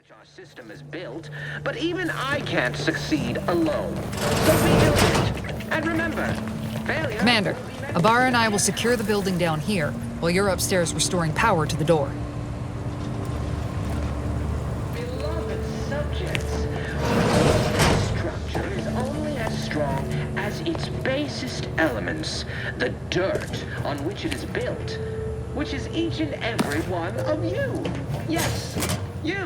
Our system is built, but even I can't succeed alone. So be diligent. And remember, failure... Commander, Abara and I will secure the building down here, while you're upstairs restoring power to the door. Beloved subjects, this structure is only as strong as its basest elements, the dirt on which it is built, which is each and every one of you. Yes, you.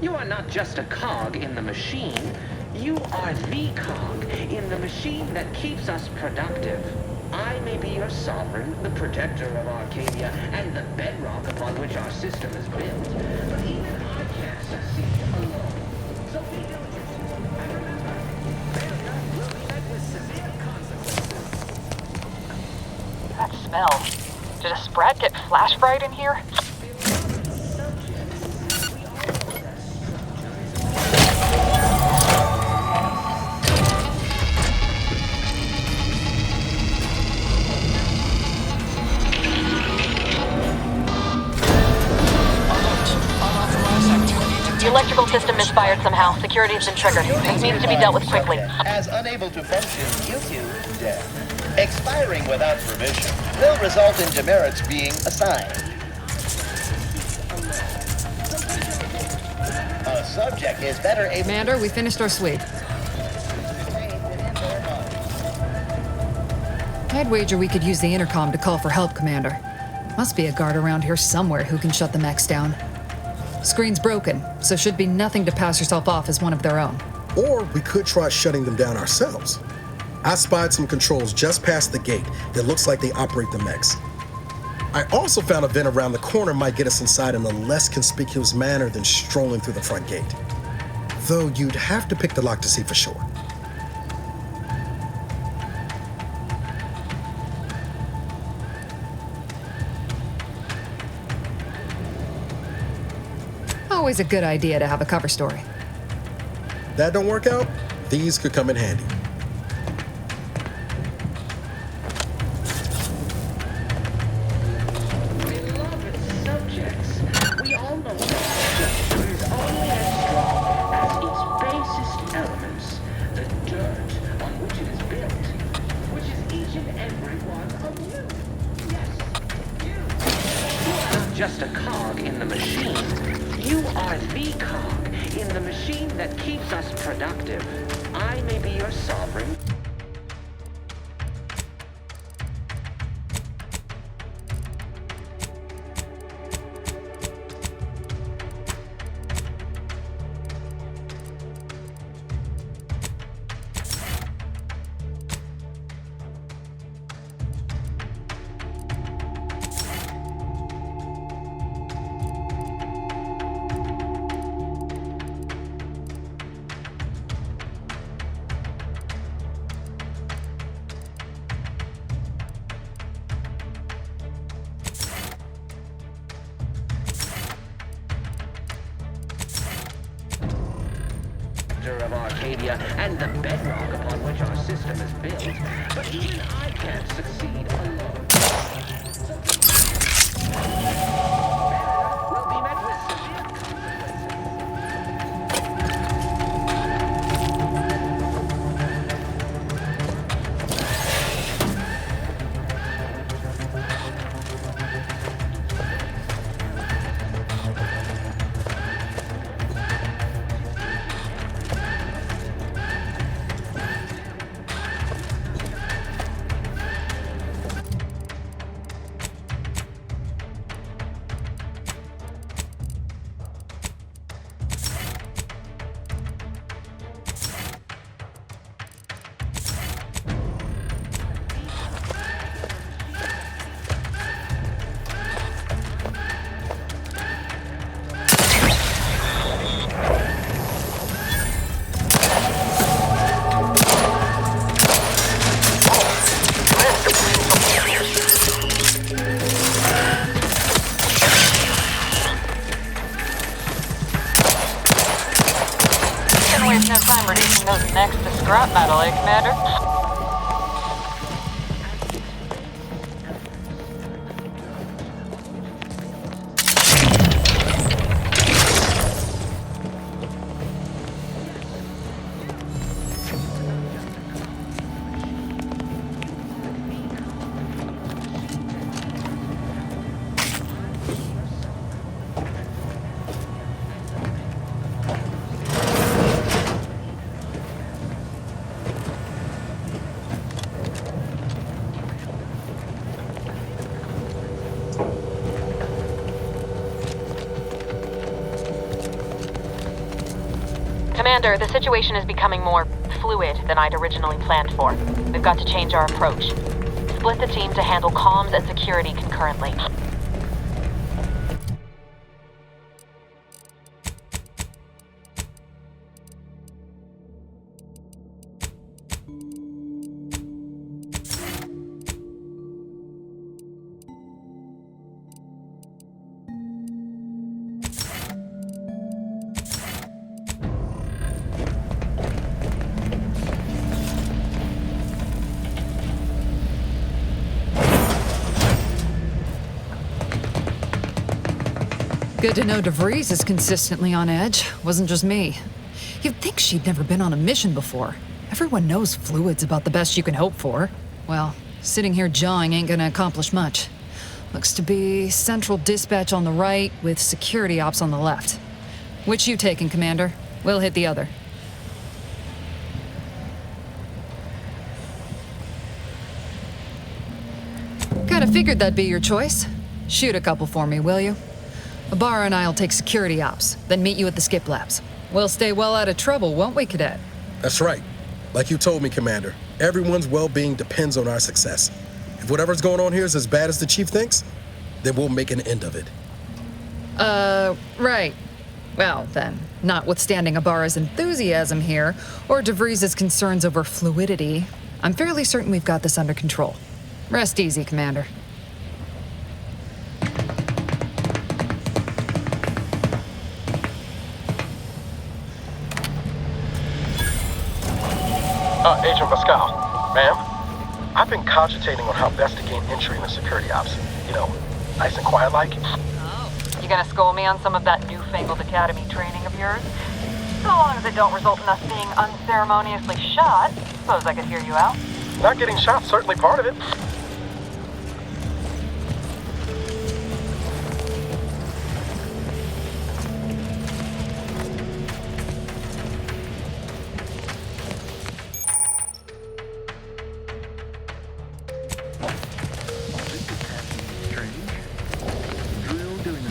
You are not just a cog in the machine. You are the cog in the machine that keeps us productive. I may be your sovereign, the protector of Arcadia, and the bedrock upon which our system is built. But even I can't succeed alone. So be diligent. And remember, failure will be met with severe consequences. That smell. Did a Sprat get flash fried in here? The electrical system misfired somehow. Security has been triggered. This needs to be dealt with quickly. As unable to function due to death. Expiring without permission will result in demerits being assigned. A subject is better able... Commander, we finished our sweep. I'd wager we could use the intercom to call for help, Commander. Must be a guard around here somewhere who can shut the mechs down. Screen's broken, so should be nothing to pass yourself off as one of their own. Or we could try shutting them down ourselves. I spied some controls just past the gate that looks like they operate the mechs. I also found a vent around the corner might get us inside in a less conspicuous manner than strolling through the front gate. Though you'd have to pick the lock to see for sure. Always a good idea to have a cover story. That don't work out, these could come in handy. Beloved subjects, we all know that structure is only as strong as its basest elements, the dirt on which it is built, which is each and every one of you. Yes, you. You are not just a cog in the machine. You are the cog in the machine that keeps us productive. I may be your sovereign. Of Arcadia and the bedrock upon which our system is built, but even I can't succeed alone. Will be met with severe No time reducing those necks to scrap metal, eh, Commander? Commander, the situation is becoming more fluid than I'd originally planned for. We've got to change our approach. Split the team to handle comms and security concurrently. Good to know DeVries is consistently on edge. Wasn't just me. You'd think she'd never been on a mission before. Everyone knows fluid's about the best you can hope for. Well, sitting here jawing ain't gonna accomplish much. Looks to be central dispatch on the right with security ops on the left. Which you taking, Commander? We'll hit the other. Kinda figured that'd be your choice. Shoot a couple for me, will you? Ibarra and I'll take security ops, then meet you at the skip labs. We'll stay well out of trouble, won't we, Cadet? That's right. Like you told me, Commander, everyone's well-being depends on our success. If whatever's going on here is as bad as the Chief thinks, then we'll make an end of it. Right. Well, then, notwithstanding Ibarra's enthusiasm here, or DeVries' concerns over fluidity, I'm fairly certain we've got this under control. Rest easy, Commander. Agent Pascal, ma'am, I've been cogitating on how best to gain entry in the security ops. You know, nice and quiet like. Oh. You gonna school me on some of that newfangled academy training of yours? So long as it don't result in us being unceremoniously shot, suppose I could hear you out. Not getting shot, certainly part of it.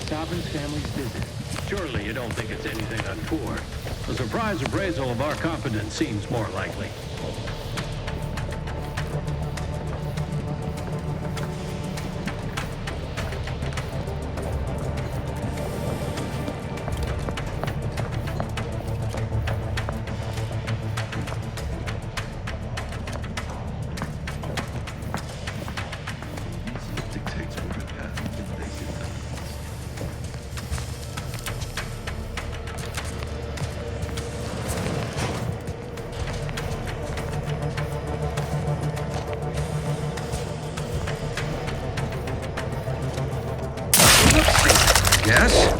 Sovereign's family's visit. Surely you don't think it's anything untoward. A surprise appraisal of our competence seems more likely. Yes?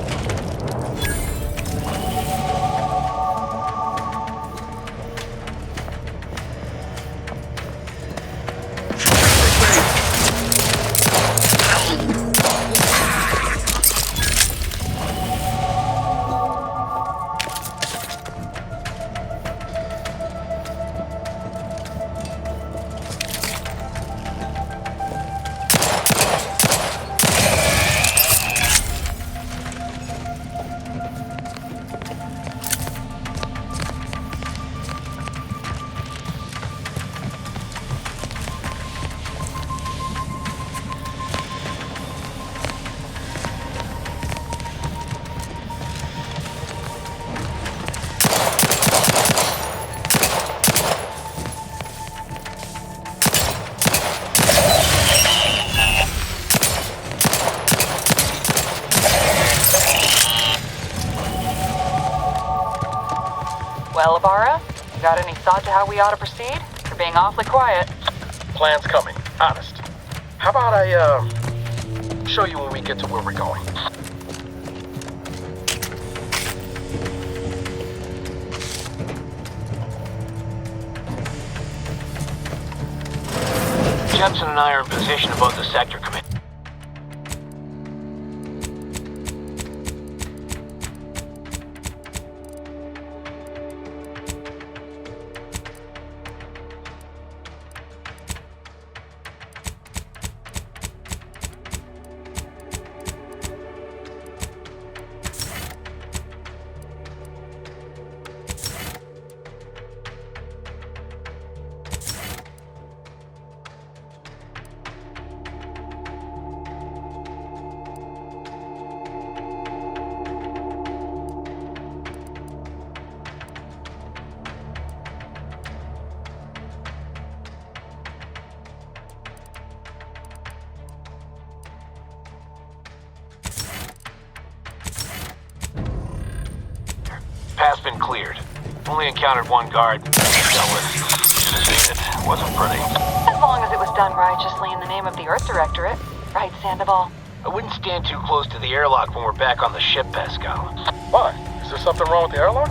Well, Ibarra, you got any thought to how we ought to proceed? You're being awfully quiet. Plan's coming, honest. How about I, show you when we get to where we're going? Jensen and I are in position above the sector command. Path's been cleared. Only encountered one guard. Dealt with. Should have seen it. Wasn't pretty. As long as it was done righteously in the name of the Earth Directorate. Right, Sandoval? I wouldn't stand too close to the airlock when we're back on the ship, Pascal. Why? Is there something wrong with the airlock?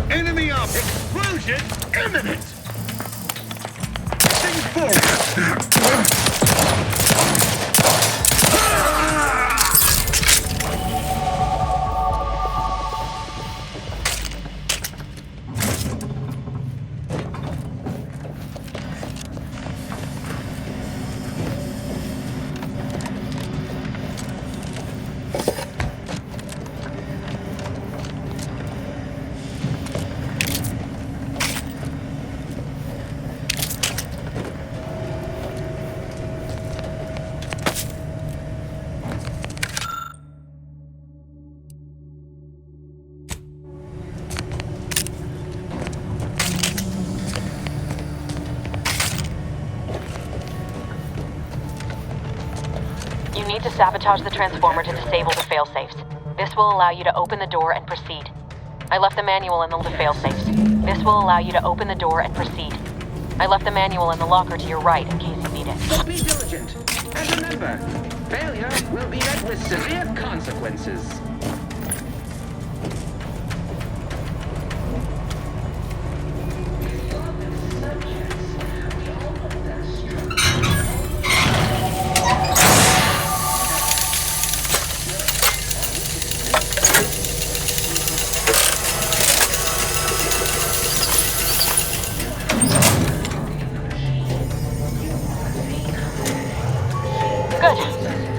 Enemy up! Explosion imminent! Things forward! You need to sabotage the transformer to disable the failsafes. This will allow you to open the door and proceed. I left the manual in the failsafes. This will allow you to open the door and proceed. I left the manual in the locker to your right in case you need it. So be diligent. And remember, failure will be met with severe consequences.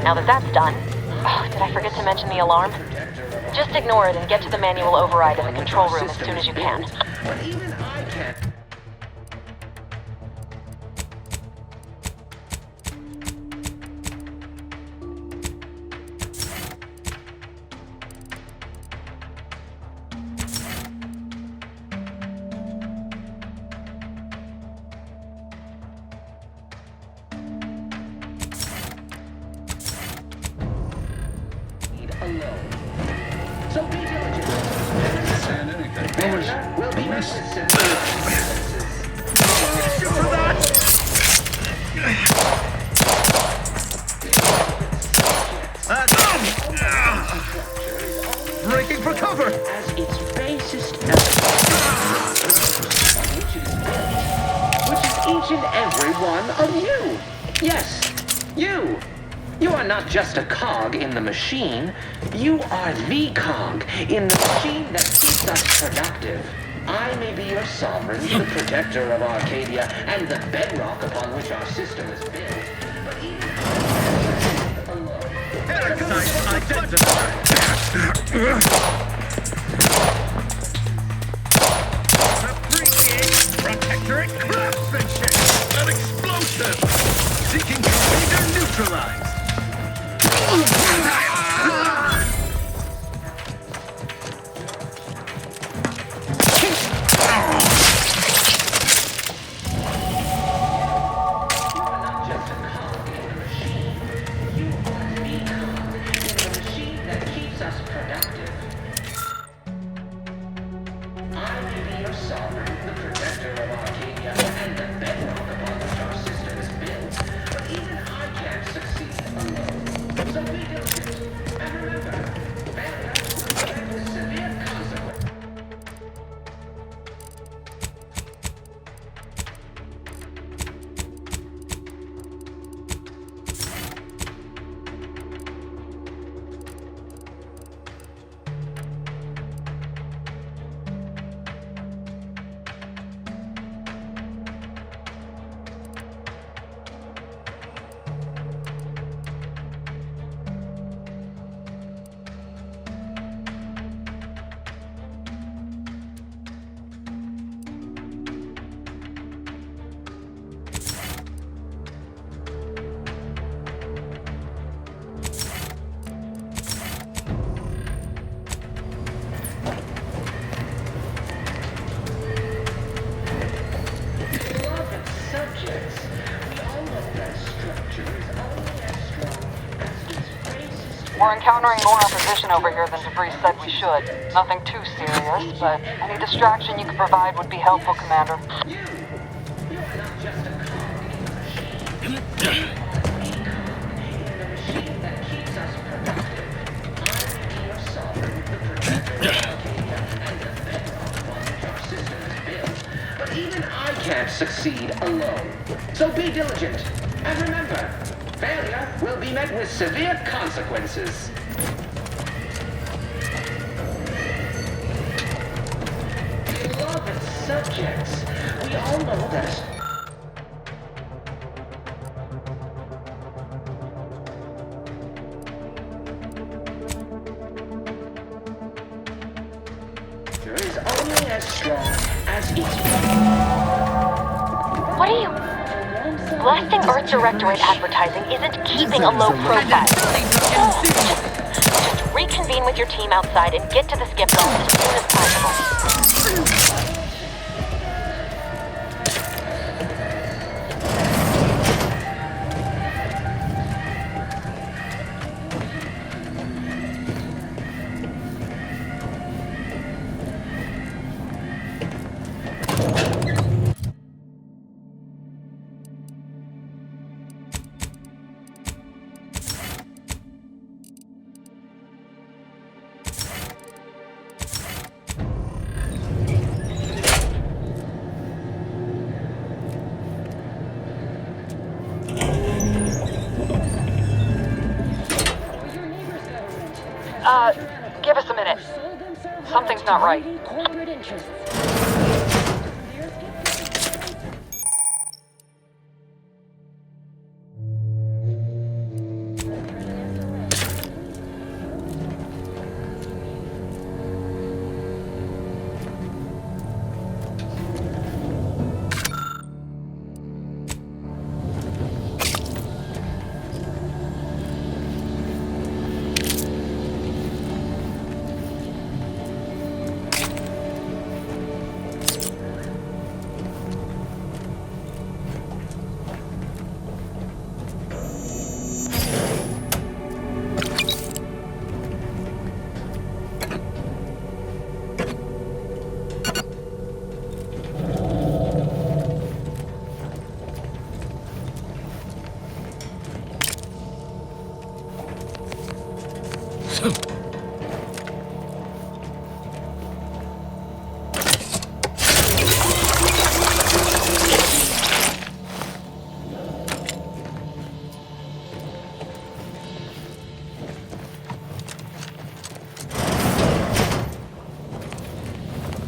Now that that's done... Oh, did I forget to mention the alarm? Just ignore it and get to the manual override in the control room as soon as you can. But even I can't. So be diligent. Saying anything. Failure will be met with severe consequences. For that! Breaking for cover! As its basest element, on which it is built, which is each and every one of you. Yes, you. You are not just a cog in the machine. You are the cog in the machine that keeps us productive. I may be your sovereign, the protector of Arcadia, and the bedrock upon which our system is built. But even alone. Parasite identified! Appreciate protectorate craftsmanship! An explosive! Seeking leader neutralized! We're encountering more opposition over here than Debris said we should. Nothing too serious, but any distraction you could provide would be helpful, Commander. But even I can't succeed alone. So be diligent. And remember, failure will be met with severe consequences. Beloved subjects, we all know that is only as strong as its... What are you... Blasting Earth Directorate advertising isn't keeping a low profile. Just reconvene with your team outside and get to the skip zone as soon as possible. Give us a minute. Something's not right.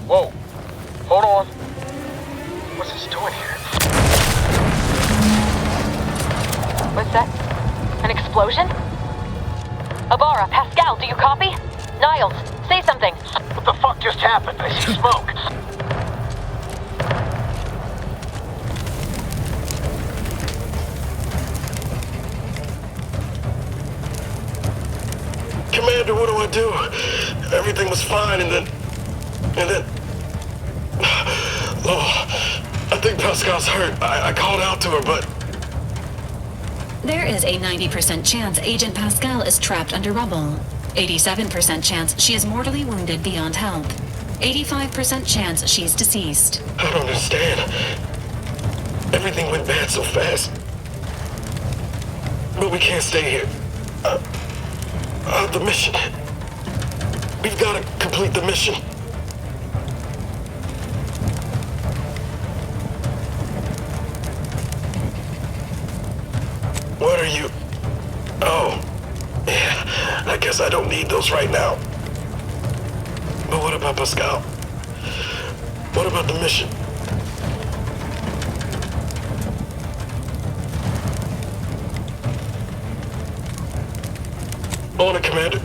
Whoa. Hold on. What's this doing here? What's that? An explosion? Abara, Pascal, do you copy? Niles, say something. What the fuck just happened? I see smoke. Commander, what do I do? Everything was fine, and then... Oh, I think Pascal's hurt. I called out to her, but... There is a 90% chance Agent Pascal is trapped under rubble. 87% chance she is mortally wounded beyond help. 85% chance she's deceased. I don't understand. Everything went bad so fast. But we can't stay here. The mission. We've got to complete the mission. What are you... Oh. Yeah, I guess I don't need those right now. But what about Pascal? What about the mission? On it, Commander.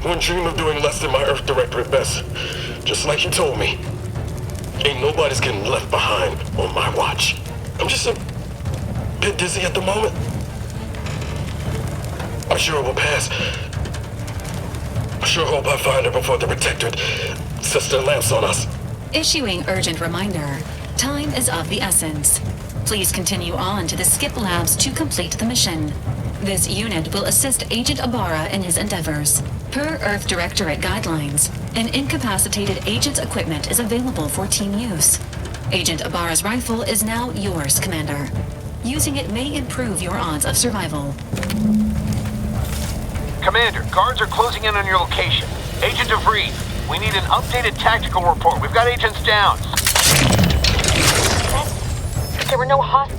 Wouldn't dream of doing less than my Earth Directorate best. Just like you told me. Ain't nobody's getting left behind on my watch. I'm just a bit dizzy at the moment. I'm sure it will pass. I sure hope I find her before the Protectorate sets their lamps on us. Issuing urgent reminder. Time is of the essence. Please continue on to the skip labs to complete the mission. This unit will assist Agent Ibarra in his endeavors. Per Earth Directorate guidelines, an incapacitated agent's equipment is available for team use. Agent Ibarra's rifle is now yours, Commander. Using it may improve your odds of survival. Commander, guards are closing in on your location. Agent DeVries, we need an updated tactical report. We've got agents down. There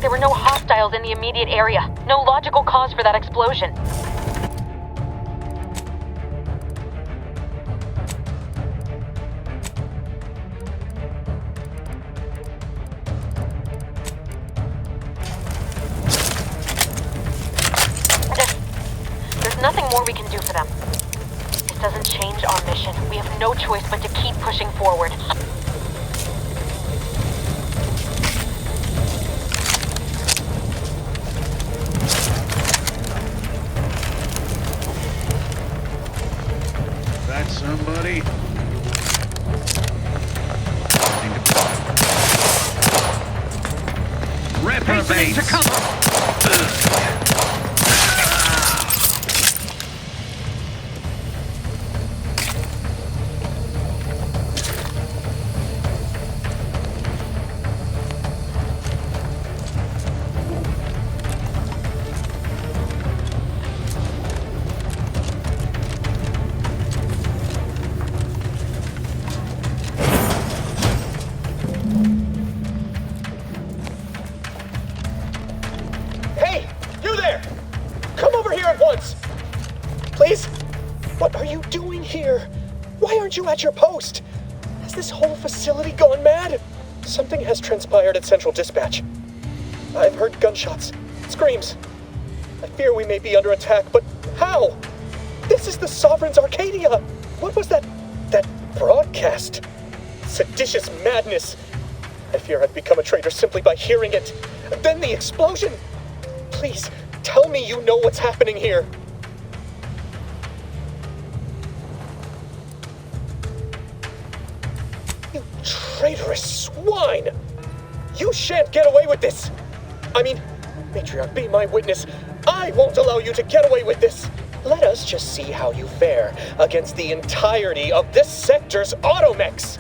were no hostiles in the immediate area. No logical cause for that explosion. There's nothing more we can do for them. This doesn't change our mission. We have no choice but to keep pushing forward. Somebody? Reprobate to cover! You at your post? Has this whole facility gone mad? Something has transpired at Central Dispatch. I've heard gunshots, screams. I fear we may be under attack, but how? This is the Sovereign's Arcadia. What was that broadcast? Seditious madness. I fear I've become a traitor simply by hearing it. Then the explosion. Please, tell me you know what's happening here. Traitorous swine! You shan't get away with this! I mean, Matriarch, be my witness. I won't allow you to get away with this! Let us just see how you fare against the entirety of this sector's automechs!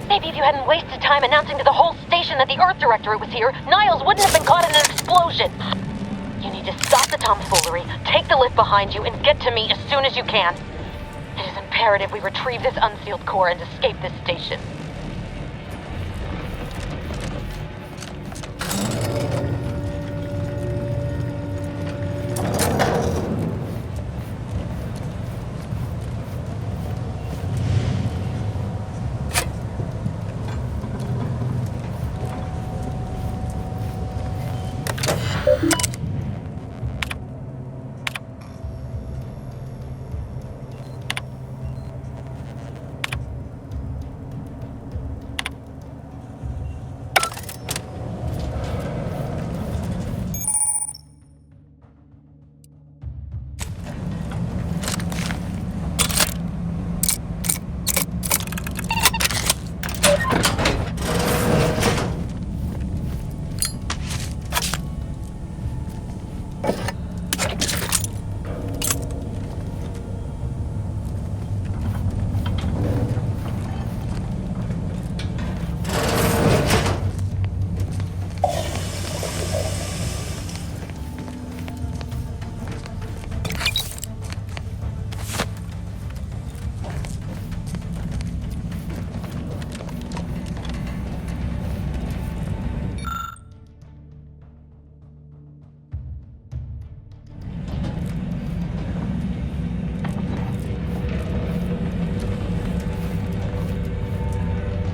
Maybe if you hadn't wasted time announcing to the whole station that the Earth Directorate was here, Niles wouldn't have been caught in an explosion. You need to stop the tomfoolery, take the lift behind you, and get to me as soon as you can. It is imperative we retrieve this unsealed core and escape this station.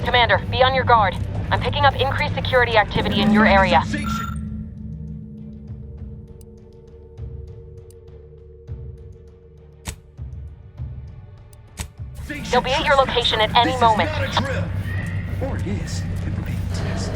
Commander, be on your guard. I'm picking up increased security activity in your area. They'll be at your location at any moment. Or it is. It would be a test.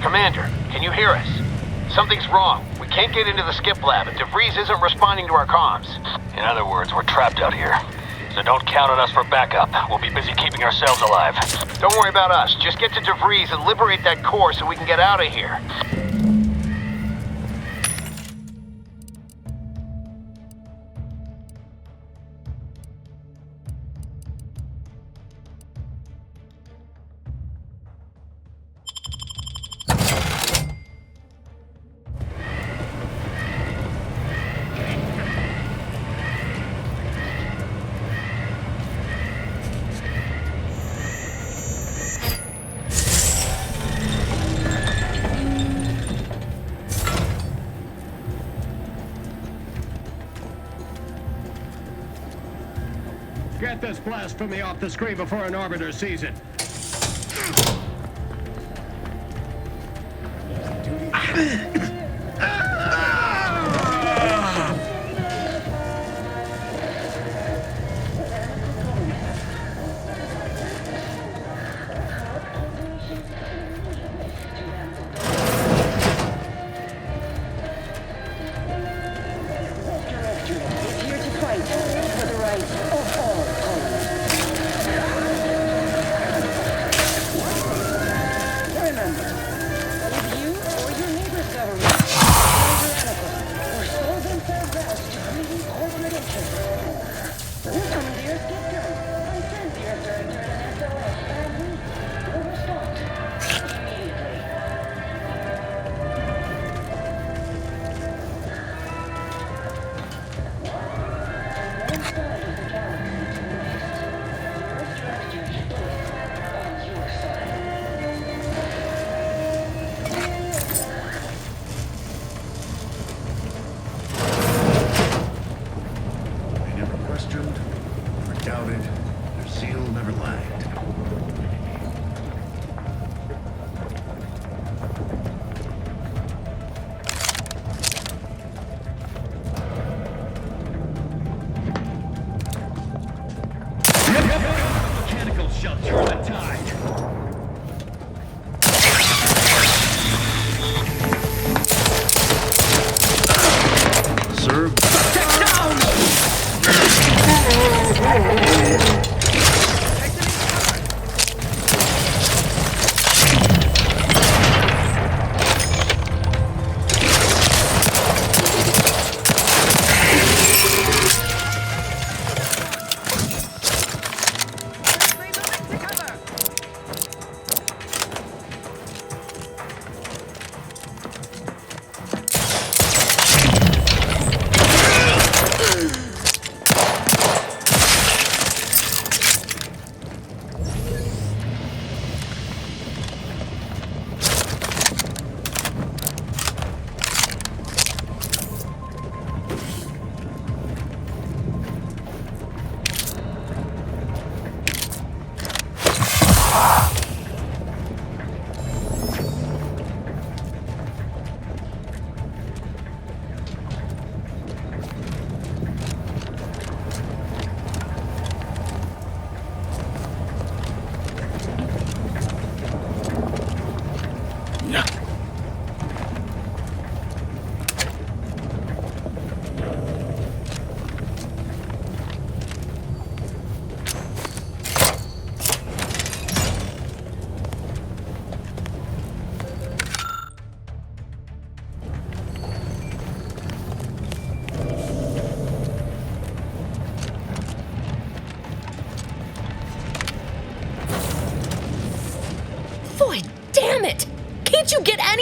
Commander, can you hear us? Something's wrong. We can't get into the skip lab, and DeVries isn't responding to our comms. In other words, we're trapped out here. So don't count on us for backup. We'll be busy keeping ourselves alive. Don't worry about us. Just get to DeVries and liberate that core so we can get out of here. Get this blasphemy off the screen before an arbiter sees it.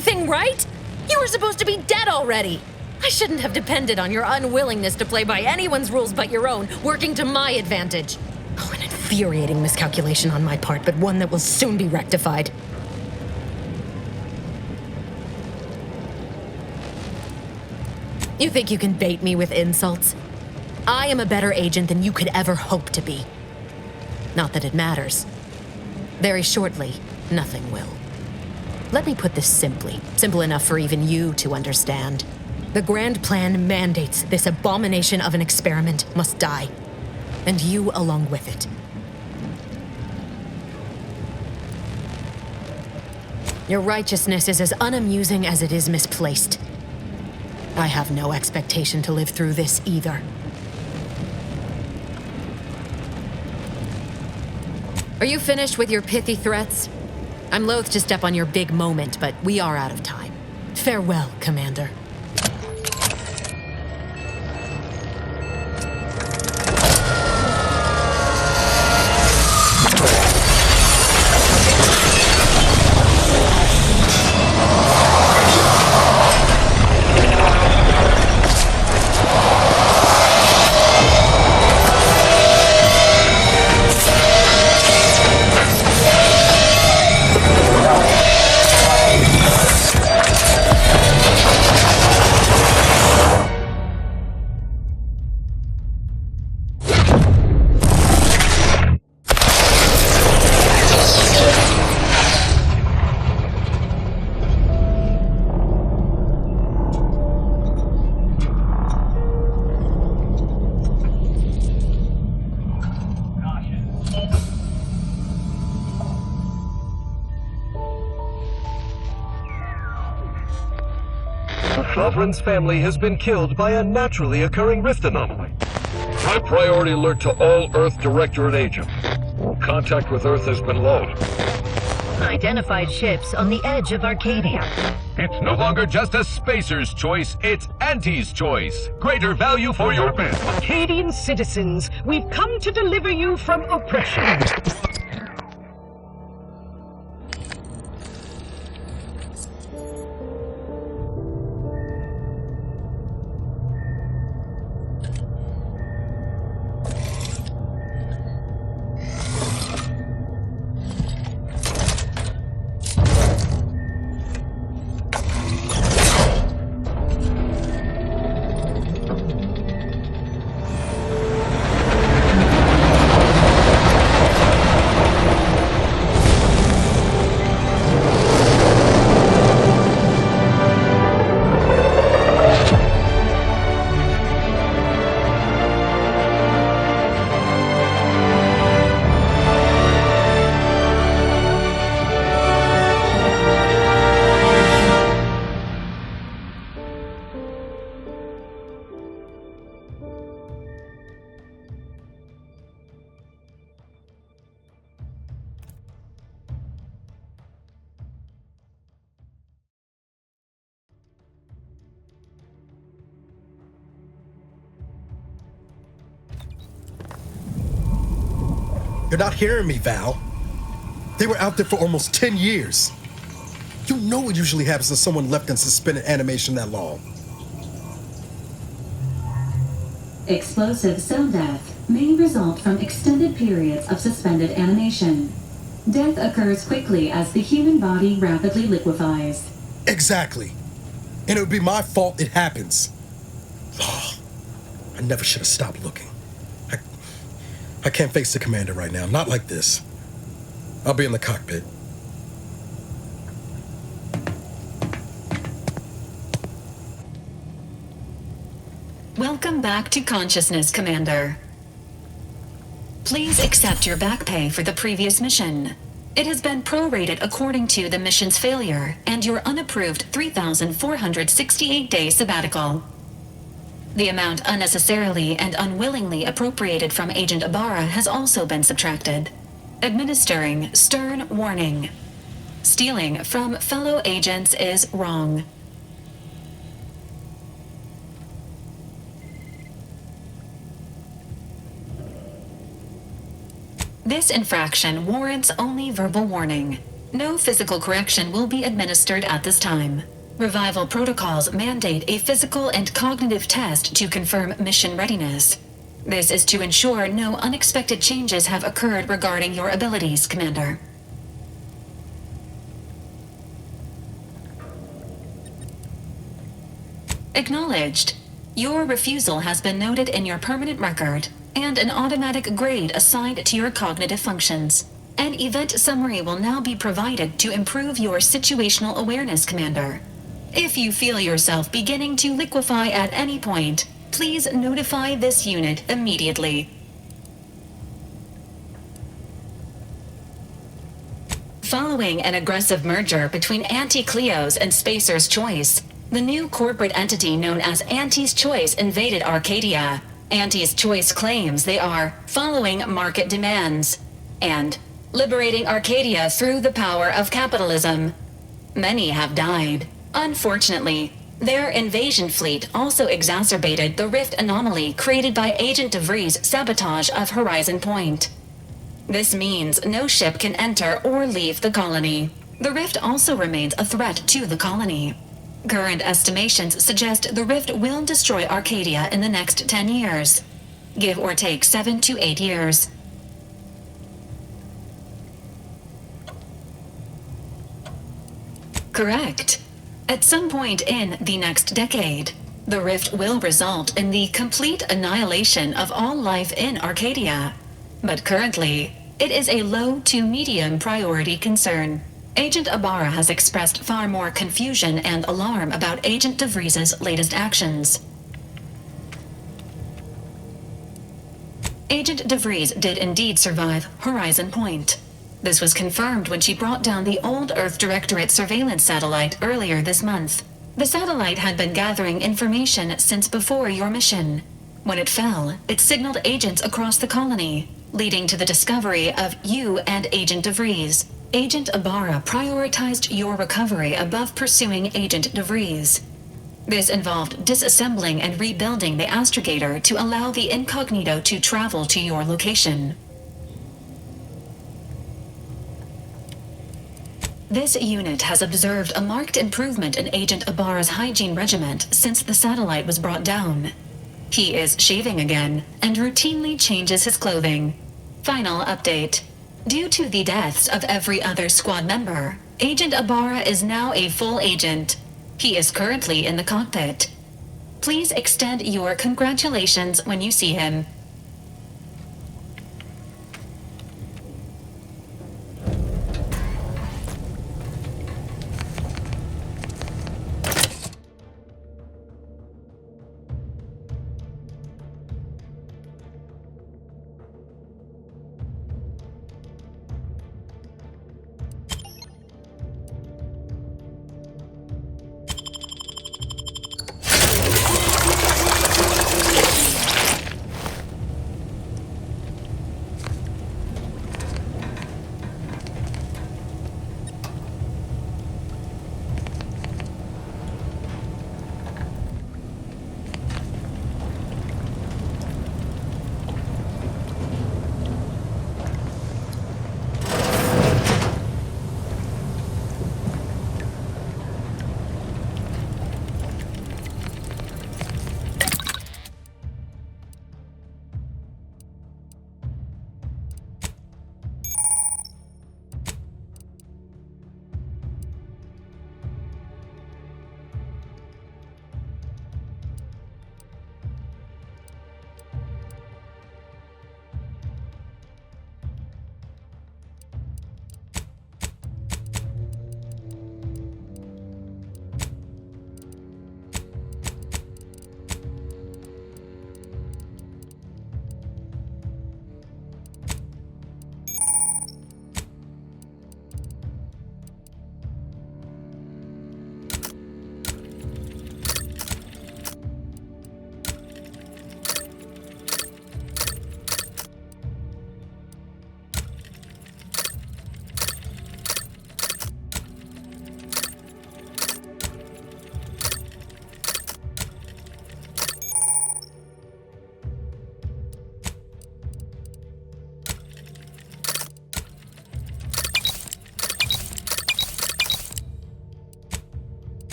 anything right? You were supposed to be dead already. I shouldn't have depended on your unwillingness to play by anyone's rules but your own, working to my advantage. Oh, an infuriating miscalculation on my part, but one that will soon be rectified. You think you can bait me with insults? I am a better agent than you could ever hope to be. Not that it matters. Very shortly, nothing will. Let me put this simply, simple enough for even you to understand. The grand plan mandates this abomination of an experiment must die, and you along with it. Your righteousness is as unamusing as it is misplaced. I have no expectation to live through this either. Are you finished with your pithy threats? I'm loath to step on your big moment, but we are out of time. Farewell, Commander. Sovereign's family has been killed by a naturally occurring rift anomaly. High priority alert to all Earth Directorate agents. Contact with Earth has been low. Identified ships on the edge of Arcadia. It's no longer just a spacer's choice, it's Auntie's choice. Greater value for your bid. Arcadian citizens, we've come to deliver you from oppression. You're not hearing me, Val. They were out there for almost 10 years. You know what usually happens to someone left in suspended animation that long. Explosive cell death may result from extended periods of suspended animation. Death occurs quickly as the human body rapidly liquefies. Exactly. And it would be my fault it happens. Oh, I never should have stopped looking. I can't face the commander right now, not like this. I'll be in the cockpit. Welcome back to consciousness, Commander. Please accept your back pay for the previous mission. It has been prorated according to the mission's failure and your unapproved 3,468-day sabbatical. The amount unnecessarily and unwillingly appropriated from Agent Ibarra has also been subtracted. Administering stern warning. Stealing from fellow agents is wrong. This infraction warrants only verbal warning. No physical correction will be administered at this time. Revival protocols mandate a physical and cognitive test to confirm mission readiness. This is to ensure no unexpected changes have occurred regarding your abilities, Commander. Acknowledged. Your refusal has been noted in your permanent record, and an automatic grade assigned to your cognitive functions. An event summary will now be provided to improve your situational awareness, Commander. If you feel yourself beginning to liquefy at any point, please notify this unit immediately. Following an aggressive merger between Anti-Cleo's and Spacer's Choice, the new corporate entity known as Anti's Choice invaded Arcadia. Anti's Choice claims they are following market demands and liberating Arcadia through the power of capitalism. Many have died. Unfortunately, their invasion fleet also exacerbated the rift anomaly created by Agent DeVries' sabotage of Horizon Point. This means no ship can enter or leave the colony. The rift also remains a threat to the colony. Current estimations suggest the rift will destroy Arcadia in the next 10 years. Give or take 7 to 8 years. Correct. At some point in the next decade, the rift will result in the complete annihilation of all life in Arcadia. But currently, it is a low to medium priority concern. Agent Ibarra has expressed far more confusion and alarm about Agent DeVries' latest actions. Agent DeVries did indeed survive Horizon Point. This was confirmed when she brought down the old Earth Directorate surveillance satellite earlier this month. The satellite had been gathering information since before your mission. When it fell, it signaled agents across the colony, leading to the discovery of you and Agent DeVries. Agent Ibarra prioritized your recovery above pursuing Agent DeVries. This involved disassembling and rebuilding the astrogator to allow the incognito to travel to your location. This unit has observed a marked improvement in Agent Ibarra's hygiene regimen since the satellite was brought down. He is shaving again and routinely changes his clothing. Final update. Due to the deaths of every other squad member, Agent Ibarra is now a full agent. He is currently in the cockpit. Please extend your congratulations when you see him.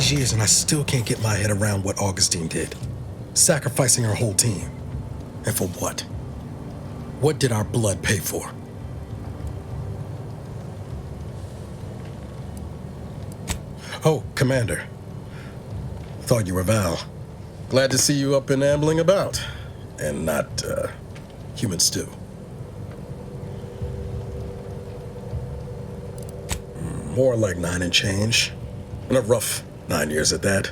these years and I still can't get my head around what Augustine did. Sacrificing her whole team. And for what? What did our blood pay for? Oh, Commander. Thought you were Val. Glad to see you up and ambling about. And not, human stew. More like 9 and change. And a rough 9 years at that.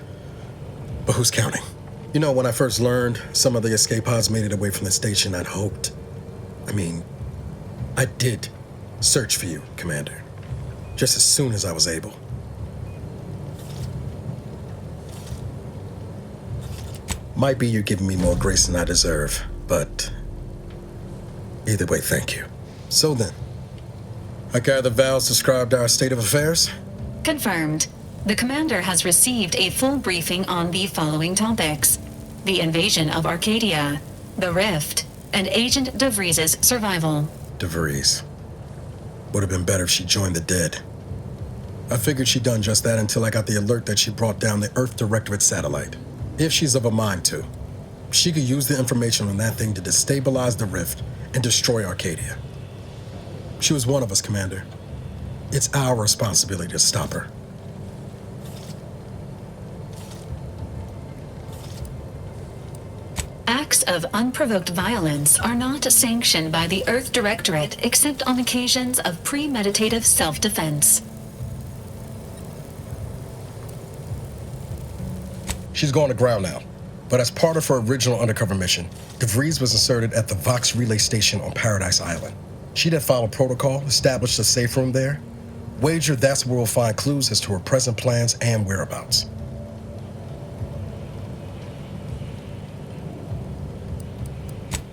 But who's counting? You know, when I first learned some of the escape pods made it away from the station, I'd hoped. I did search for you, Commander. Just as soon as I was able. Might be you giving me more grace than I deserve, but either way, thank you. So then, I gather Val's described our state of affairs? Confirmed. The commander has received a full briefing on the following topics: the invasion of Arcadia, the Rift, and Agent DeVries' survival. DeVries. Would have been better if she joined the dead. I figured she'd done just that until I got the alert that she brought down the Earth Directorate satellite. If she's of a mind to, she could use the information on that thing to destabilize the Rift and destroy Arcadia. She was one of us, Commander. It's our responsibility to stop her. Acts of unprovoked violence are not sanctioned by the Earth Directorate except on occasions of premeditative self-defense. She's going to ground now, but as part of her original undercover mission, DeVries was inserted at the Vox Relay Station on Paradise Island. She'd have followed protocol, established a safe room there. Wager that's where we'll find clues as to her present plans and whereabouts.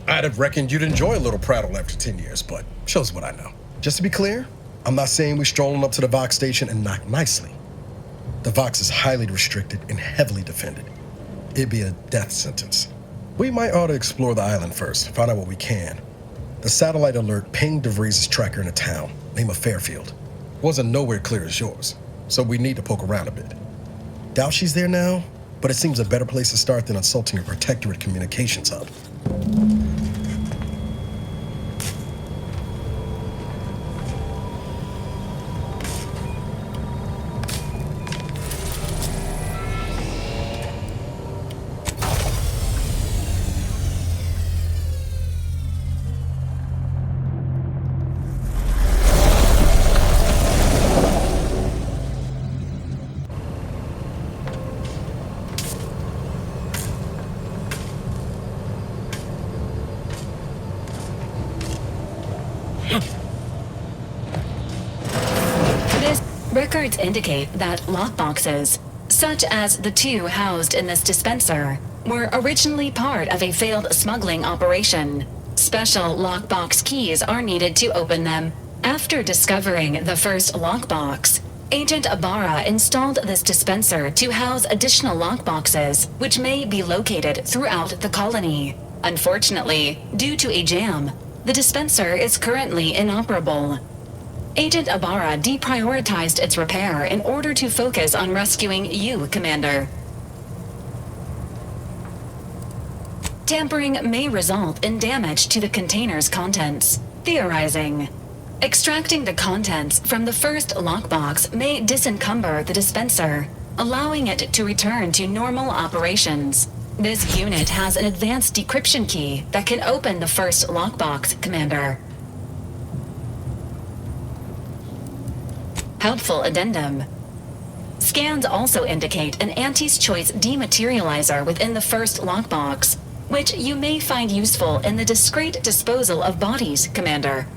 I'd have reckoned you'd enjoy a little prattle after 10 years, but shows what I know. Just to be clear, I'm not saying we're strolling up to the Vox station and knock nicely. The Vox is highly restricted and heavily defended. It'd be a death sentence. We might ought to explore the island first, find out what we can. The satellite alert pinged DeVries' tracker in a town, name of Fairfield. Wasn't nowhere clear as yours, so we need to poke around a bit. Doubt she's there now, but it seems a better place to start than insulting a protectorate communications hub. Records indicate that lockboxes, such as the 2 housed in this dispenser, were originally part of a failed smuggling operation. Special lockbox keys are needed to open them. After discovering the first lockbox, Agent Ibarra installed this dispenser to house additional lockboxes, which may be located throughout the colony. Unfortunately, due to a jam, the dispenser is currently inoperable. Agent Ibarra deprioritized its repair in order to focus on rescuing you, Commander. Tampering may result in damage to the container's contents. Theorizing. Extracting the contents from the first lockbox may disencumber the dispenser, allowing it to return to normal operations. This unit has an advanced decryption key that can open the first lockbox, Commander. Helpful addendum. Scans also indicate an Anti's Choice dematerializer within the first lockbox, which you may find useful in the discreet disposal of bodies, Commander.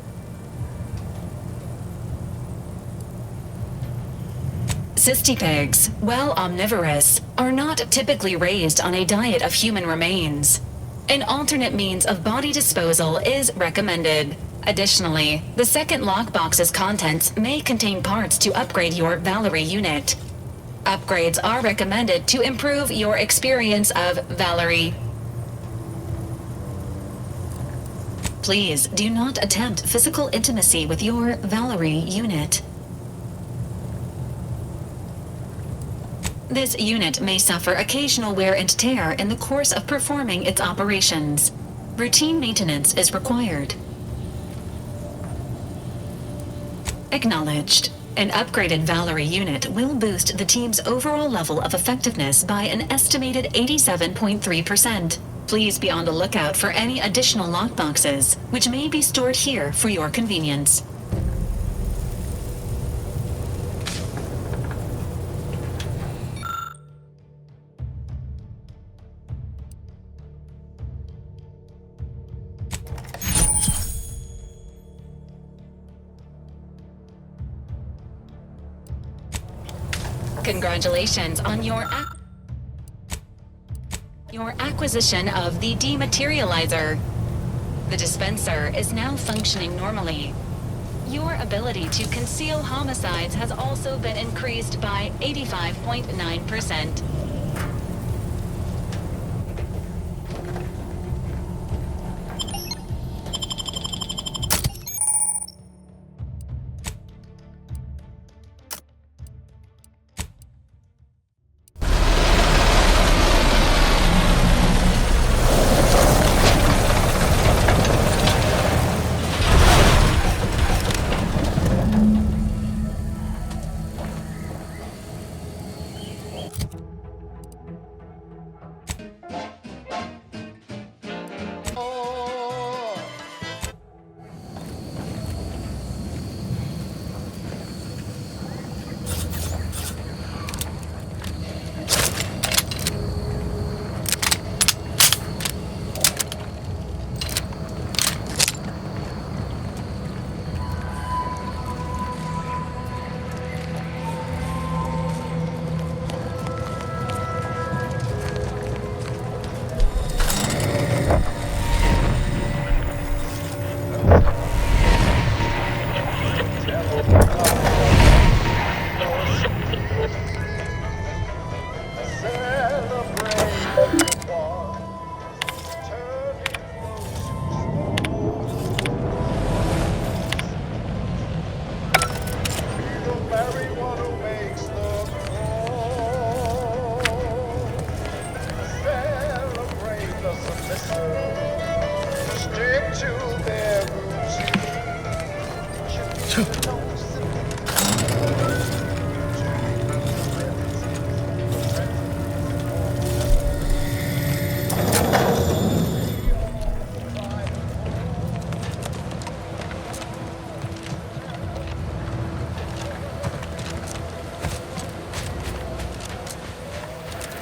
Cystipegs, while omnivorous, are not typically raised on a diet of human remains. An alternate means of body disposal is recommended. Additionally, the second lockbox's contents may contain parts to upgrade your Valerie unit. Upgrades are recommended to improve your experience of Valerie. Please do not attempt physical intimacy with your Valerie unit. This unit may suffer occasional wear and tear in the course of performing its operations. Routine maintenance is required. Acknowledged. An upgraded Valerie unit will boost the team's overall level of effectiveness by an estimated 87.3%. Please be on the lookout for any additional lockboxes, which may be stored here for your convenience. Congratulations on your acquisition of the dematerializer. The dispenser is now functioning normally. Your ability to conceal homicides has also been increased by 85.9%.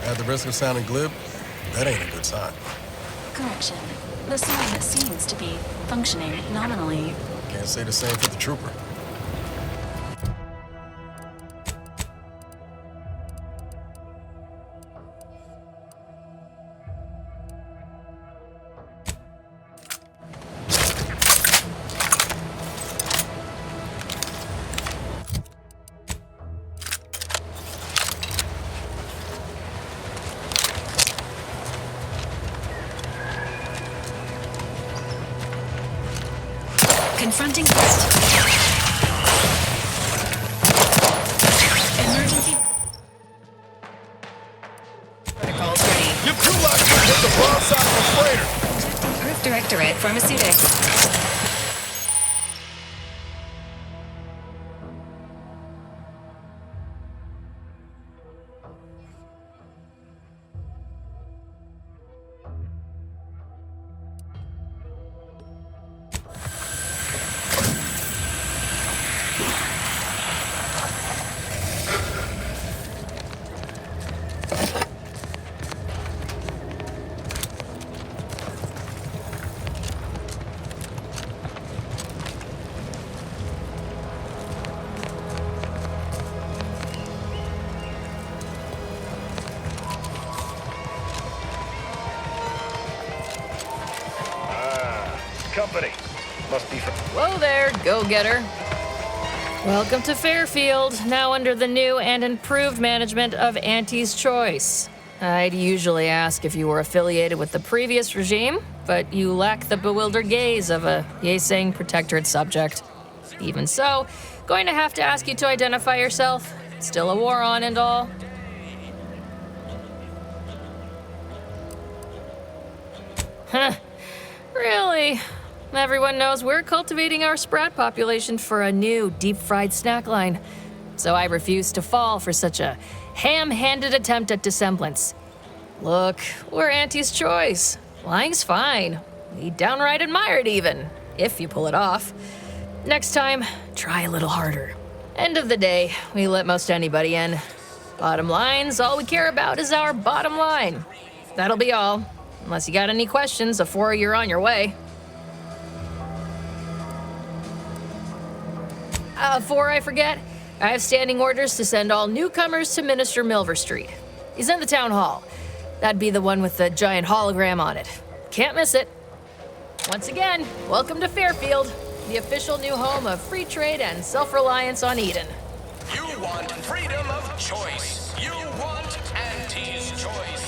At the risk of sounding glib, that ain't a good sign. Correction. The sign seems to be functioning nominally. Can't say the same for the trooper. Confronting threat. Emergency. Protocols ready. Your crew locked in with the broadside of a freighter. Protecting Earth Directorate Pharmaceutics. Company. Must be Whoa there, go-getter. Welcome to Fairfield, now under the new and improved management of Auntie's Choice. I'd usually ask if you were affiliated with the previous regime, but you lack the bewildered gaze of a yay-saying protectorate subject. Even so, going to have to ask you to identify yourself. Still a war on and all. Huh. Really? Everyone knows we're cultivating our sprat population for a new deep-fried snack line. So I refuse to fall for such a ham-handed attempt at dissemblance. Look, we're Auntie's choice. Lying's fine. We downright admire it even, if you pull it off. Next time, try a little harder. End of the day, we let most anybody in. Bottom line's all we care about is our bottom line. That'll be all, unless you got any questions before you're on your way. Before I forget, I have standing orders to send all newcomers to Minister Milver Street. He's in the town hall. That'd be the one with the giant hologram on it. Can't miss it. Once again, welcome to Fairfield, the official new home of free trade and self-reliance on Eden. You want freedom of choice. You want Auntie's choice.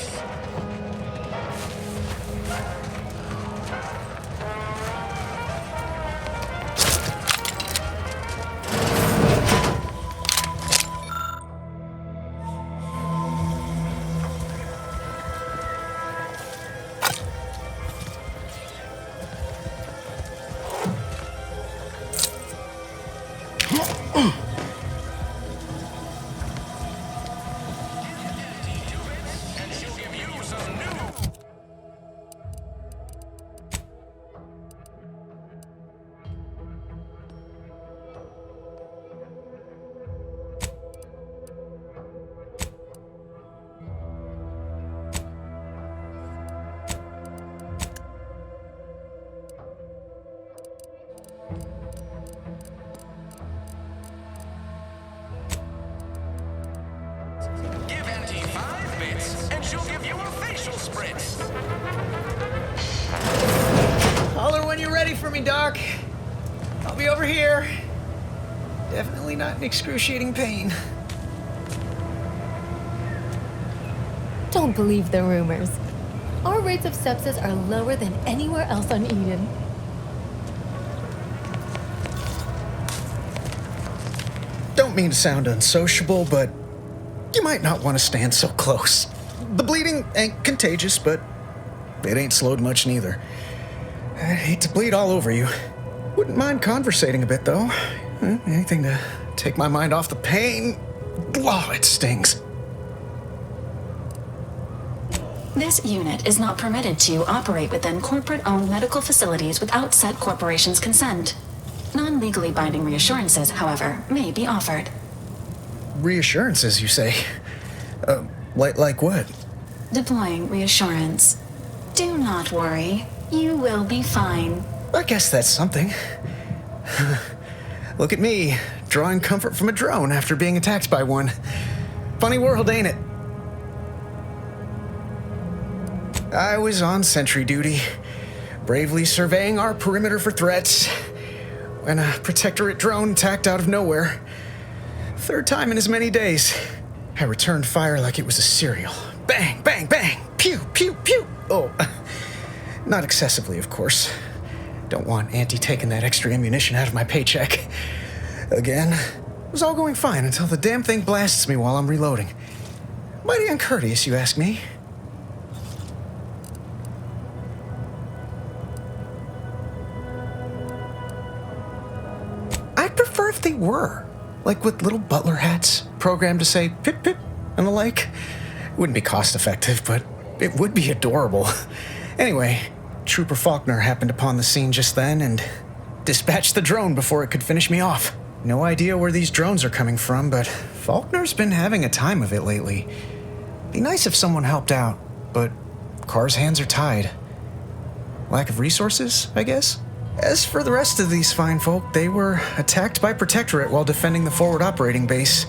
Give Auntie 5 bits, and she'll give you a facial spritz. Holler when you're ready for me, Doc. I'll be over here. Definitely not in excruciating pain. Don't believe the rumors. Our rates of sepsis are lower than anywhere else on Eden. Don't mean to sound unsociable, but you might not want to stand so close. The bleeding ain't contagious, but it ain't slowed much neither. I'd hate to bleed all over you. Wouldn't mind conversating a bit, though. Anything to take my mind off the pain. Oh, it stings. This unit is not permitted to operate within corporate-owned medical facilities without said corporation's consent. Non-legally binding reassurances, however, may be offered. Reassurances, you say? Like what? Deploying reassurance. Do not worry. You will be fine. I guess that's something. Look at me, drawing comfort from a drone after being attacked by one. Funny world, ain't it? I was on sentry duty, bravely surveying our perimeter for threats, when a protectorate drone attacked out of nowhere. Third time in as many days. I returned fire like it was a cereal. Bang, bang, bang! Pew, pew, pew! Oh, not excessively, of course. Don't want Auntie taking that extra ammunition out of my paycheck. Again, it was all going fine until the damn thing blasts me while I'm reloading. Mighty uncourteous, you ask me. I'd prefer if they were. Like with little butler hats, programmed to say pip pip and the like. It wouldn't be cost effective, but it would be adorable. Anyway, Trooper Faulkner happened upon the scene just then and dispatched the drone before it could finish me off. No idea where these drones are coming from, but Faulkner's been having a time of it lately. Be nice if someone helped out, but Carr's hands are tied. Lack of resources, I guess? As for the rest of these fine folk, they were attacked by Protectorate while defending the forward operating base.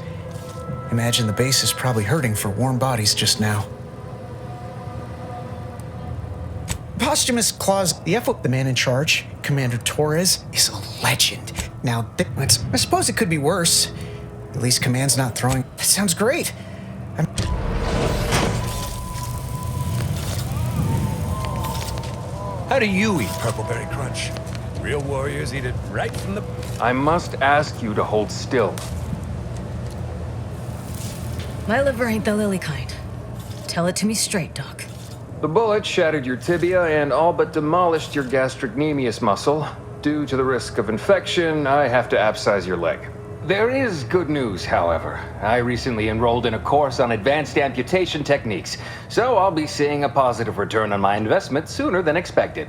Imagine the base is probably hurting for warm bodies just now. Posthumous Claus, the man in charge, Commander Torres, is a legend. Now, I suppose it could be worse. At least Command's not throwing... That sounds great. How do you eat Purpleberry Crunch? Real warriors eat it right from the... I must ask you to hold still. My liver ain't the lily kind. Tell it to me straight, Doc. The bullet shattered your tibia and all but demolished your gastrocnemius muscle. Due to the risk of infection, I have to abscise your leg. There is good news, however. I recently enrolled in a course on advanced amputation techniques, so I'll be seeing a positive return on my investment sooner than expected.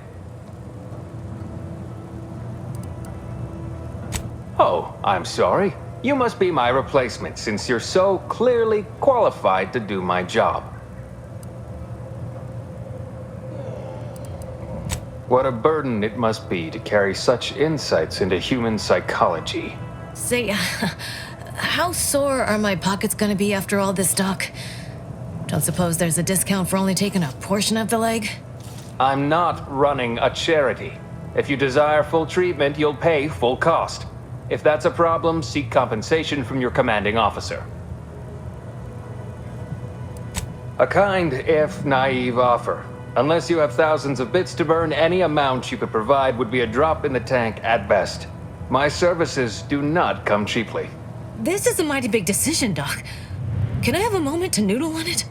Oh, I'm sorry. You must be my replacement, since you're so clearly qualified to do my job. What a burden it must be to carry such insights into human psychology. Say, how sore are my pockets gonna be after all this, Doc? Don't suppose there's a discount for only taking a portion of the leg? I'm not running a charity. If you desire full treatment, you'll pay full cost. If that's a problem, seek compensation from your commanding officer. A kind, if naive offer. Unless you have thousands of bits to burn, any amount you could provide would be a drop in the tank at best. My services do not come cheaply. This is a mighty big decision, Doc. Can I have a moment to noodle on it?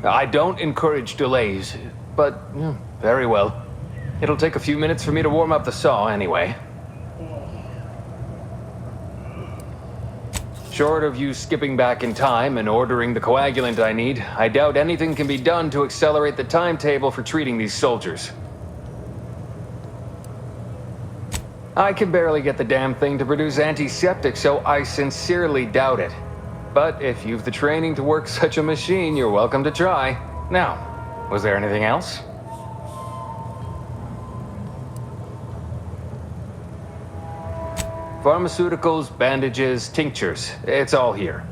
I don't encourage delays, but very well. It'll take a few minutes for me to warm up the saw anyway. Short of you skipping back in time and ordering the coagulant I need, I doubt anything can be done to accelerate the timetable for treating these soldiers. I can barely get the damn thing to produce antiseptic, so I sincerely doubt it. But if you've the training to work such a machine, you're welcome to try. Now, was there anything else? Pharmaceuticals, bandages, tinctures. It's all here.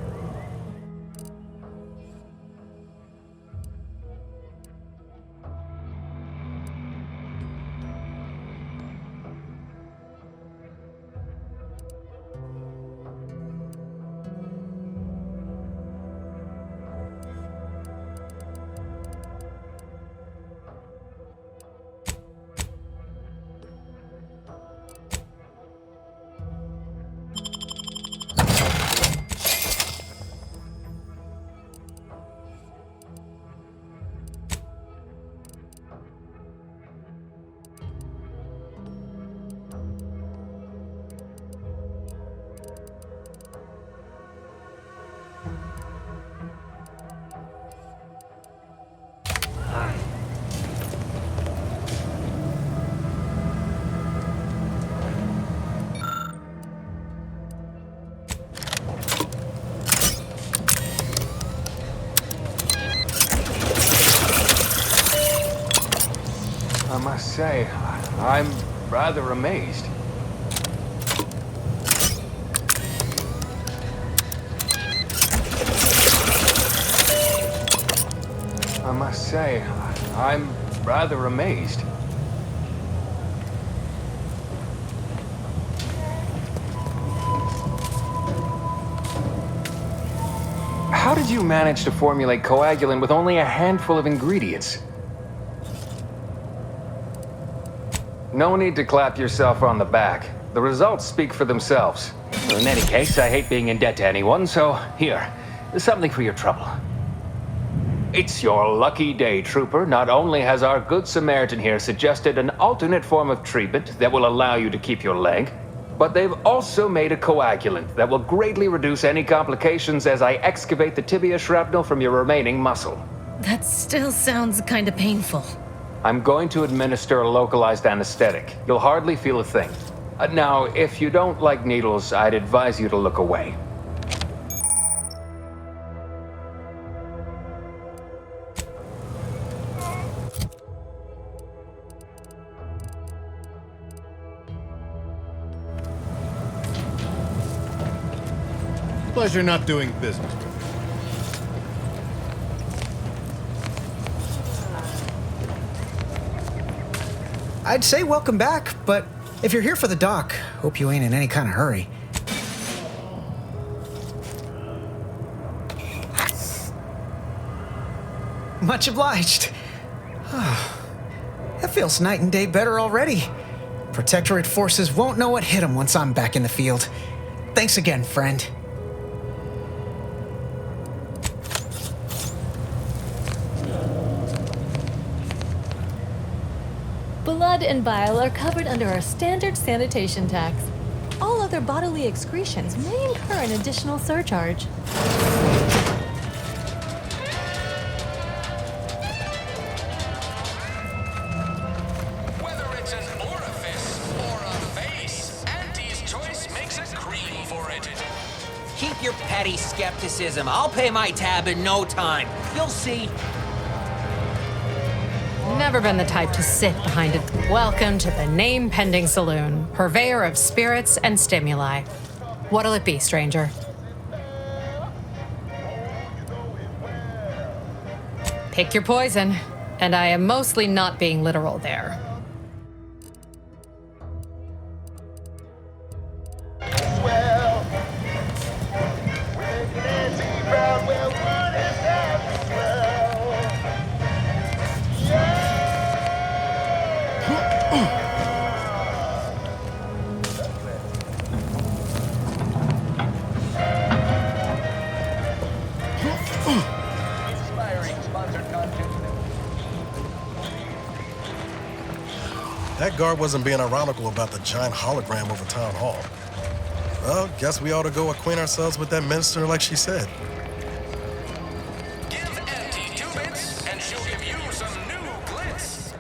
I must say, I'm rather amazed. I must say, I'm rather amazed. How did you manage to formulate coagulant with only a handful of ingredients? No need to clap yourself on the back. The results speak for themselves. In any case, I hate being in debt to anyone, so here, something for your trouble. It's your lucky day, Trooper. Not only has our good Samaritan here suggested an alternate form of treatment that will allow you to keep your leg, but they've also made a coagulant that will greatly reduce any complications as I excavate the tibia shrapnel from your remaining muscle. That still sounds kinda painful. I'm going to administer a localized anesthetic. You'll hardly feel a thing. Now, if you don't like needles, I'd advise you to look away. Pleasure not doing business with you. I'd say welcome back, but if you're here for the doc, hope you ain't in any kind of hurry. Much obliged. That feels night and day better already. Protectorate forces won't know what hit them once I'm back in the field. Thanks again, friend. and bile are covered under our standard sanitation tax. All other bodily excretions may incur an additional surcharge. Whether it's an orifice or a face, Auntie's Choice makes a cream for it. Keep your petty skepticism. I'll pay my tab in no time. You'll see. Never been the type to sit behind it. Welcome to the name-pending saloon, purveyor of spirits and stimuli. What'll it be, stranger? Pick your poison, and I am mostly not being literal there. That guard wasn't being ironical about the giant hologram over town hall. Well, guess we ought to go acquaint ourselves with that minister like she said. Give Auntie 2 bits, and she'll give you some new glitz.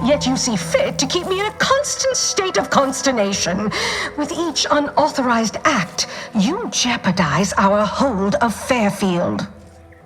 Yet you see fit to keep me in a constant state of consternation. With each unauthorized act, you jeopardize our hold of Fairfield.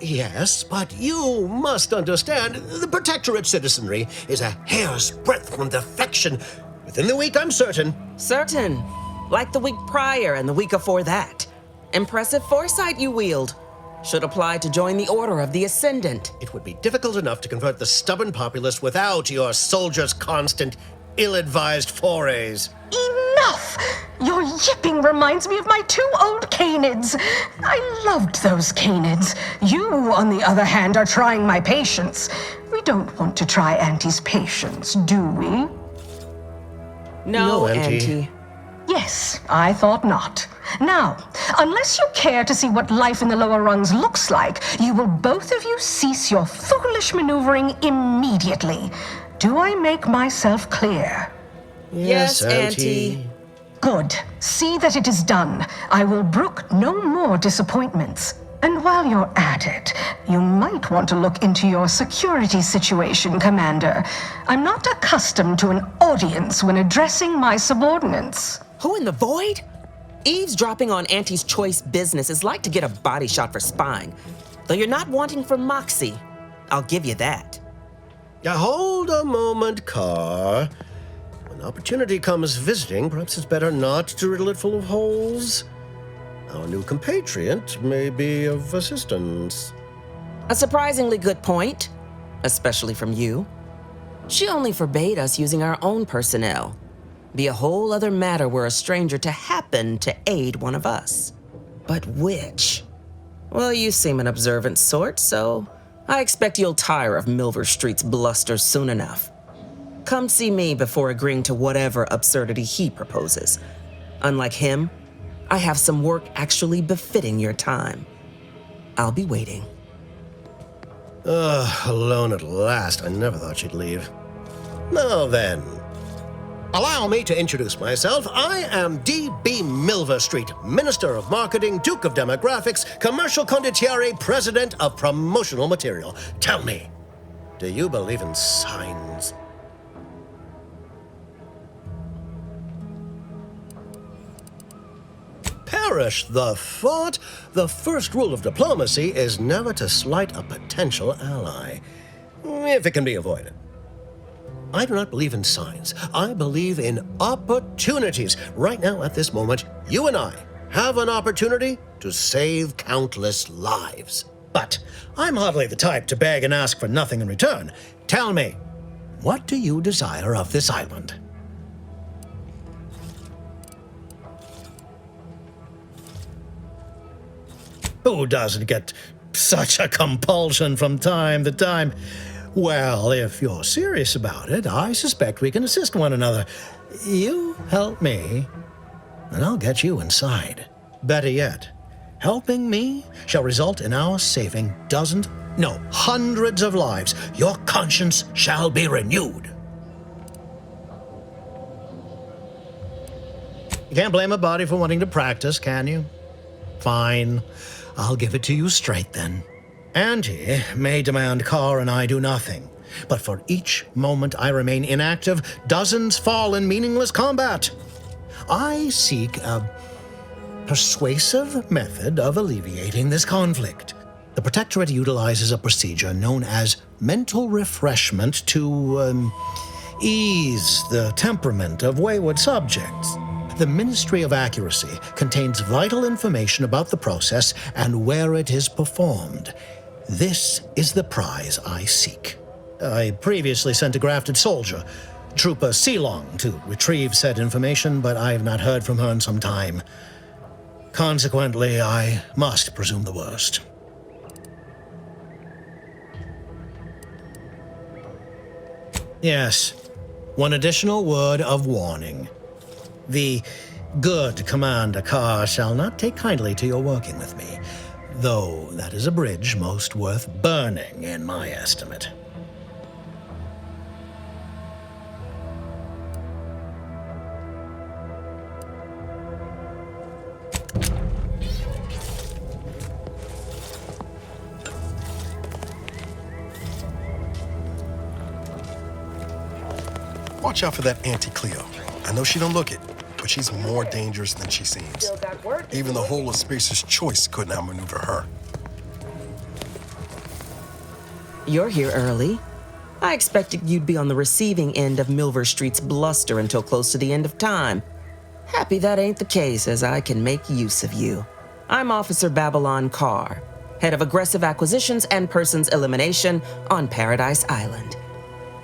Yes, but you must understand, the Protectorate citizenry is a hair's breadth from defection. Within the week, I'm certain. Certain. Like the week prior and the week before that. Impressive foresight you wield. Should apply to join the Order of the Ascendant. It would be difficult enough to convert the stubborn populace without your soldiers' constant, ill-advised forays. Enough! Your yipping reminds me of my 2 old canids. I loved those canids. You, on the other hand, are trying my patience. We don't want to try Auntie's patience, do we? No, Auntie. Yes, I thought not. Now, unless you care to see what life in the lower rungs looks like, you will both of you cease your foolish maneuvering immediately. Do I make myself clear? Yes, Auntie. Good. See that it is done. I will brook no more disappointments. And while you're at it, you might want to look into your security situation, Commander. I'm not accustomed to an audience when addressing my subordinates. Who in the void? Eavesdropping on Auntie's Choice business is like to get a body shot for spying. Though you're not wanting for moxie. I'll give you that. Hold a moment, Carr. When opportunity comes visiting, perhaps it's better not to riddle it full of holes. Our new compatriot may be of assistance. A surprisingly good point, especially from you. She only forbade us using our own personnel. Be a whole other matter were a stranger to happen to aid one of us. But which? Well, you seem an observant sort, so I expect you'll tire of Milver Street's bluster soon enough. Come see me before agreeing to whatever absurdity he proposes. Unlike him, I have some work actually befitting your time. I'll be waiting. Alone at last. I never thought she'd leave. Now then, allow me to introduce myself. I am D.B. Milver Street, Minister of Marketing, Duke of Demographics, Commercial Condottiere, President of Promotional Material. Tell me, do you believe in signs? Perish the thought. The first rule of diplomacy is never to slight a potential ally, if it can be avoided. I do not believe in signs. I believe in opportunities. Right now, at this moment, you and I have an opportunity to save countless lives. But I'm hardly the type to beg and ask for nothing in return. Tell me, what do you desire of this island? Who doesn't get such a compulsion from time to time? Well, if you're serious about it, I suspect we can assist one another. You help me, and I'll get you inside. Better yet, helping me shall result in our saving dozens no, hundreds of lives, your conscience shall be renewed. You can't blame a body for wanting to practice, can you? Fine. I'll give it to you straight then. Auntie may demand Carr and I do nothing, but for each moment I remain inactive, dozens fall in meaningless combat. I seek a persuasive method of alleviating this conflict. The Protectorate utilizes a procedure known as mental refreshment to ease the temperament of wayward subjects. The Ministry of Accuracy contains vital information about the process and where it is performed. This is the prize I seek. I previously sent a grafted soldier, Trooper Sealong, to retrieve said information, but I have not heard from her in some time. Consequently, I must presume the worst. Yes, one additional word of warning. The good Commander Carr shall not take kindly to your working with me, though that is a bridge most worth burning in my estimate. Watch out for that Auntie Cleo. I know she don't look it, but she's more dangerous than she seems. Even the whole of Spacer's Choice couldn't outmaneuver her. You're here early. I expected you'd be on the receiving end of Milver Street's bluster until close to the end of time. Happy that ain't the case, as I can make use of you. I'm Officer Babylon Carr, head of aggressive acquisitions and persons elimination on Paradise Island.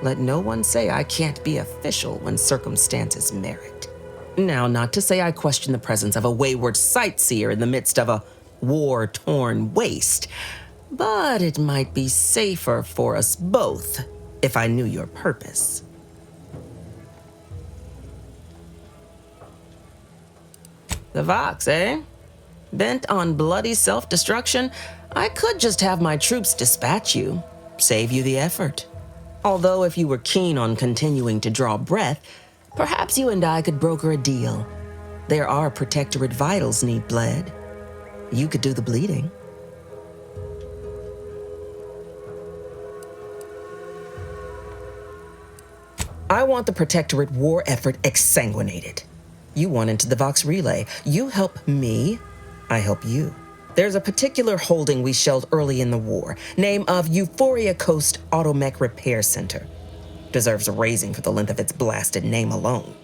Let no one say I can't be official when circumstances merit. Now, not to say I question the presence of a wayward sightseer in the midst of a war-torn waste, but it might be safer for us both if I knew your purpose. The Vox, eh? Bent on bloody self-destruction, I could just have my troops dispatch you, save you the effort. Although if you were keen on continuing to draw breath, perhaps you and I could broker a deal. There are Protectorate vitals need bled. You could do the bleeding. I want the Protectorate war effort exsanguinated. You want into the Vox Relay. You help me, I help you. There's a particular holding we shelled early in the war, name of Euphoria Coast Automech Repair Center. Deserves a raising for the length of its blasted name alone.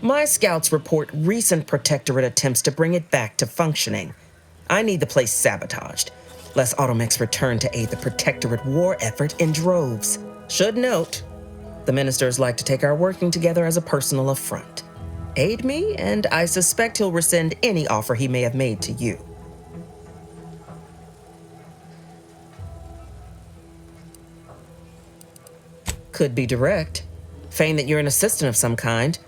My scouts report recent Protectorate attempts to bring it back to functioning. I need the place sabotaged, lest Automechs return to aid the Protectorate war effort in droves. Should note, the ministers like to take our working together as a personal affront. Aid me, and I suspect he'll rescind any offer he may have made to you. Could be direct. Feign that you're an assistant of some kind,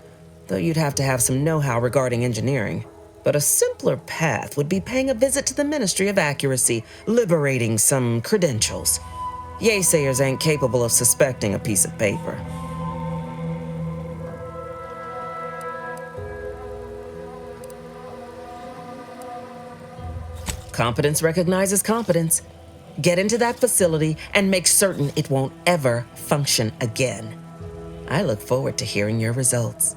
though you'd have to have some know-how regarding engineering. But a simpler path would be paying a visit to the Ministry of Accuracy, liberating some credentials. Yaysayers ain't capable of suspecting a piece of paper. Competence recognizes competence. Get into that facility and make certain it won't ever function again. I look forward to hearing your results.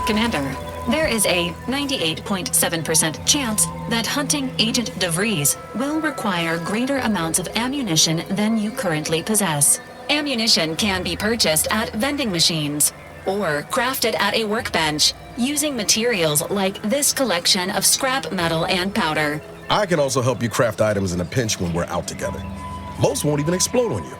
Commander, there is a 98.7% chance that hunting Agent DeVries will require greater amounts of ammunition than you currently possess. Ammunition can be purchased at vending machines or crafted at a workbench. using materials like this collection of scrap metal and powder. I can also help you craft items in a pinch when we're out together. Most won't even explode on you.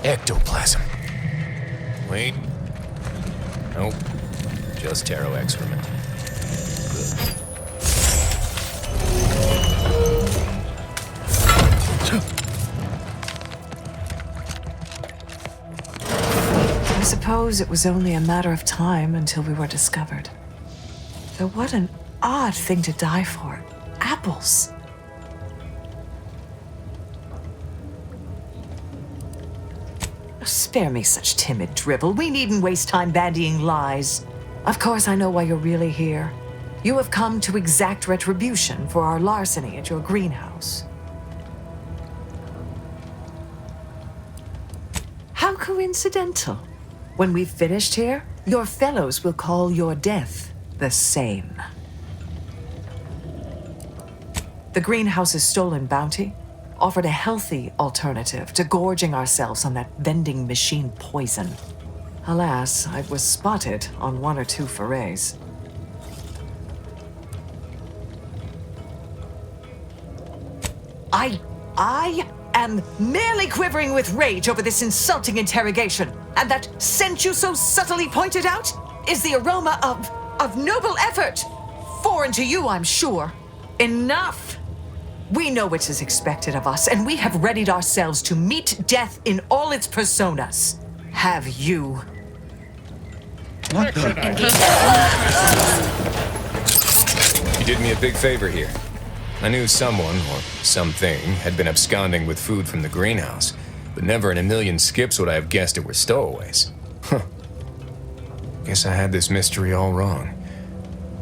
Ectoplasm. Wait. Nope. Just taro excrement. I suppose it was only a matter of time until we were discovered. Though what an odd thing to die for. Apples. Spare me such timid drivel. We needn't waste time bandying lies. Of course, I know why you're really here. You have come to exact retribution for our larceny at your greenhouse. How coincidental. When we've finished here, your fellows will call your death the same. The greenhouse's stolen bounty offered a healthy alternative to gorging ourselves on that vending machine poison. Alas, I was spotted on 1 or 2 forays. I am merely quivering with rage over this insulting interrogation, and that scent you so subtly pointed out is the aroma of noble effort. Foreign to you, I'm sure. Enough! We know what is expected of us, and we have readied ourselves to meet death in all its personas. Have you? What the? You did me a big favor here. I knew someone, or something, had been absconding with food from the greenhouse, but never in a million skips would I have guessed it were stowaways. Huh. Guess I had this mystery all wrong.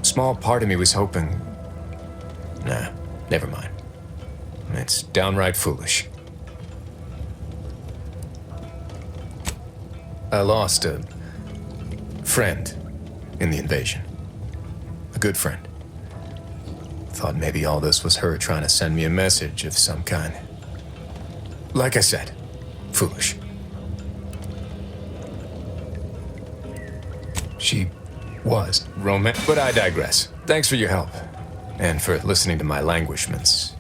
A small part of me was hoping... Nah, never mind. It's downright foolish. I lost a friend in the invasion. A good friend. Thought maybe all this was her trying to send me a message of some kind. Like I said, foolish. She was romantic, but I digress. Thanks for your help, and for listening to my languishments.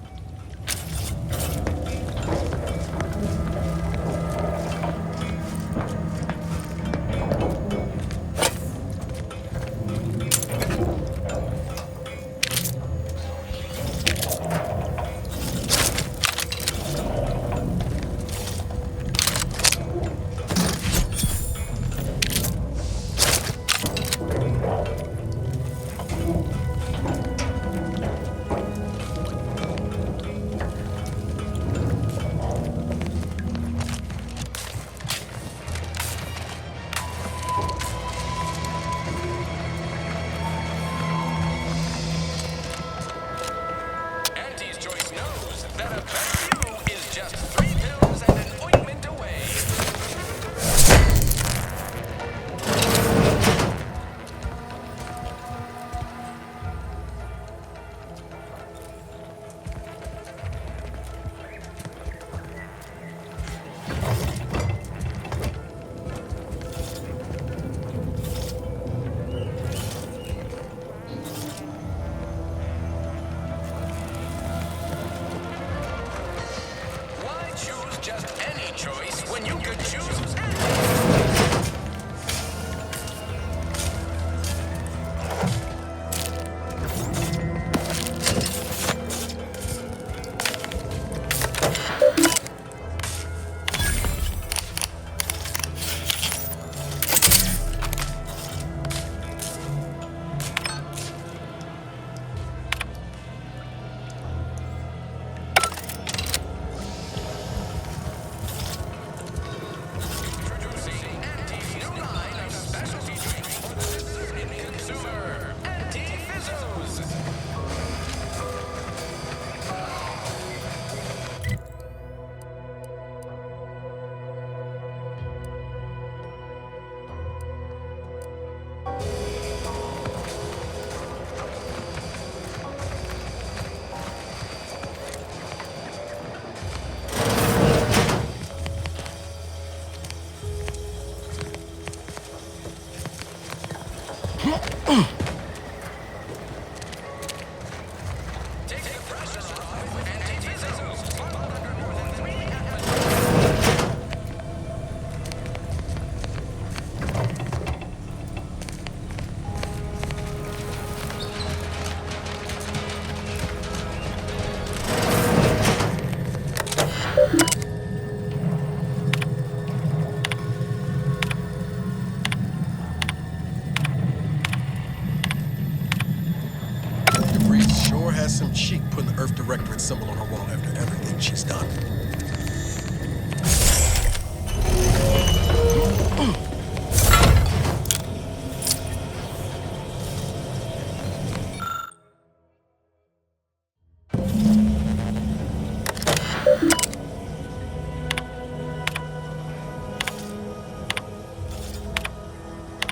putting the Earth Directorate symbol on her wall after everything she's done.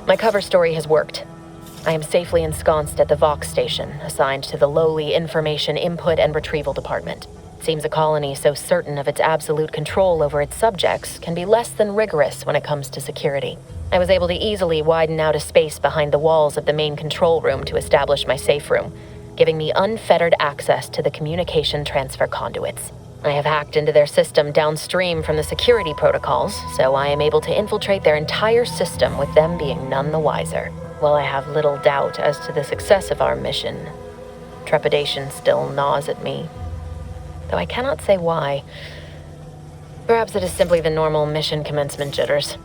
My cover story has worked. I am safely ensconced at the Vox station, assigned to the lowly Information Input and Retrieval Department. Seems a colony so certain of its absolute control over its subjects can be less than rigorous when it comes to security. I was able to easily widen out a space behind the walls of the main control room to establish my safe room, giving me unfettered access to the communication transfer conduits. I have hacked into their system downstream from the security protocols, so I am able to infiltrate their entire system with them being none the wiser. While I have little doubt as to the success of our mission, trepidation still gnaws at me, though I cannot say why. Perhaps it is simply the normal mission commencement jitters.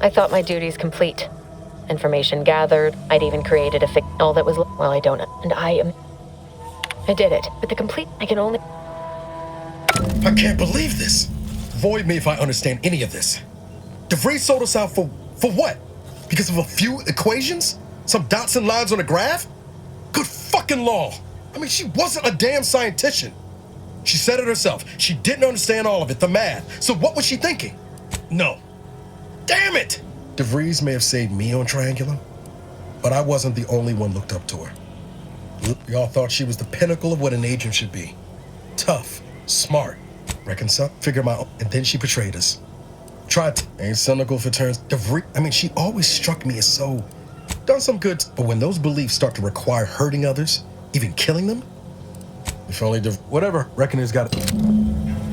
I thought my duties complete. Information gathered, I'd even created all that was well, I don't know, and I did it. With the complete, I can only... I can't believe this. Void me if I understand any of this. DeVries sold us out for what? Because of a few equations? Some dots and lines on a graph? Good fucking law. I mean, she wasn't a damn scientician. She said it herself. She didn't understand all of it, the math. So what was she thinking? No. Damn it! DeVries may have saved me on Triangulum, but I wasn't the only one looked up to her. Y'all thought she was the pinnacle of what an agent should be. Tough, smart, reconcile, figure them out, and then she betrayed us. Tried to, ain't cynical for turns. She always struck me as so, done some good, but when those beliefs start to require hurting others, even killing them, if only whatever, Reckoner's got it.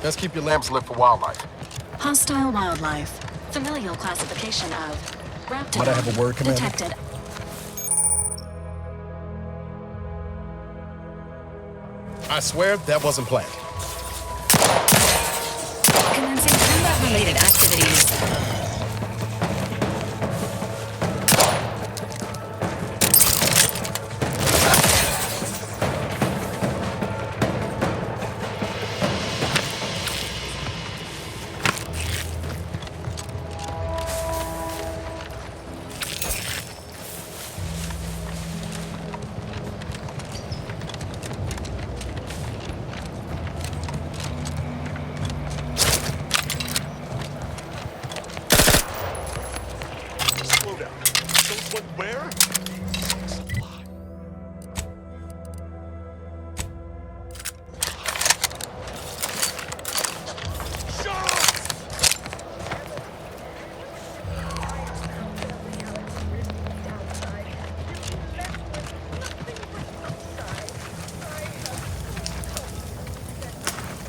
Let's keep your lamps lit for wildlife. Hostile wildlife. Familial classification of Raptor. Might I have a word, Commander? Detected. I swear that wasn't planned. Commencing combat-related activities.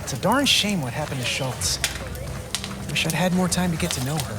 It's a darn shame what happened to Schultz. Wish I'd had more time to get to know her.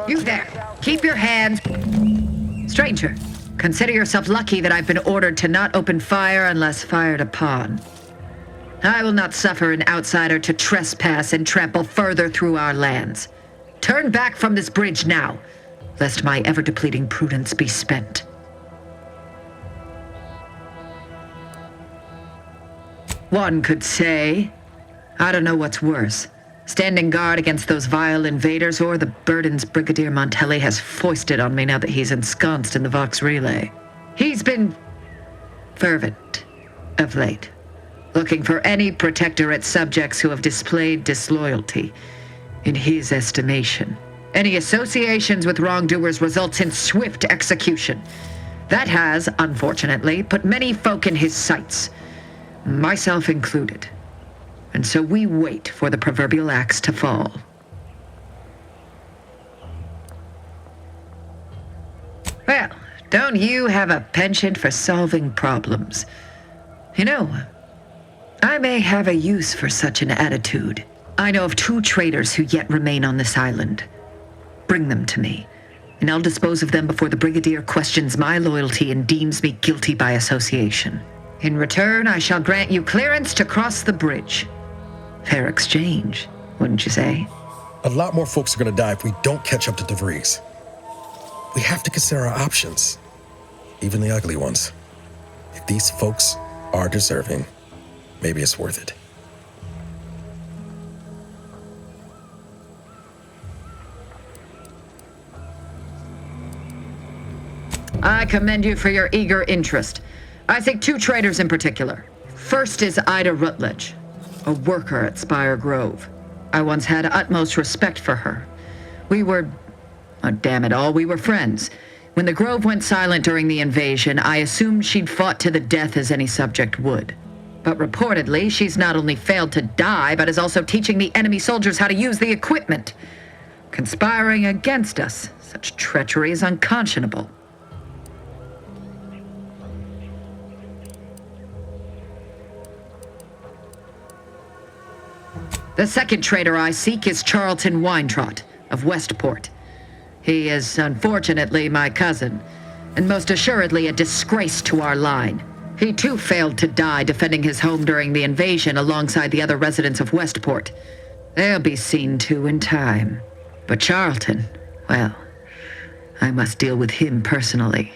You there. Keep your hands... Stranger, consider yourself lucky that I've been ordered to not open fire unless fired upon. I will not suffer an outsider to trespass and trample further through our lands. Turn back from this bridge now, lest my ever-depleting prudence be spent. One could say, I don't know what's worse, standing guard against those vile invaders or the burdens Brigadier Montelli has foisted on me now that he's ensconced in the Vox Relay. He's been fervent of late, looking for any Protectorate subjects who have displayed disloyalty. In his estimation, any associations with wrongdoers results in swift execution. That has, unfortunately, put many folk in his sights, myself included. And so we wait for the proverbial axe to fall. Well, don't you have a penchant for solving problems? You know, I may have a use for such an attitude. I know of 2 traitors who yet remain on this island. Bring them to me, and I'll dispose of them before the Brigadier questions my loyalty and deems me guilty by association. In return, I shall grant you clearance to cross the bridge. Fair exchange, wouldn't you say? A lot more folks are gonna die if we don't catch up to DeVries. We have to consider our options, even the ugly ones. If these folks are deserving, maybe it's worth it. I commend you for your eager interest. I seek 2 traitors in particular. First is Ida Rutledge, a worker at Spire Grove. I once had utmost respect for her. We were, oh damn it all, we were friends. When the Grove went silent during the invasion, I assumed she'd fought to the death as any subject would. But reportedly, she's not only failed to die, but is also teaching the enemy soldiers how to use the equipment. Conspiring against us. Such treachery is unconscionable. The second traitor I seek is Charlton Weintraut of Westport. He is unfortunately my cousin, and most assuredly a disgrace to our line. He too failed to die defending his home during the invasion alongside the other residents of Westport. They'll be seen to in time. But Charlton, well, I must deal with him personally.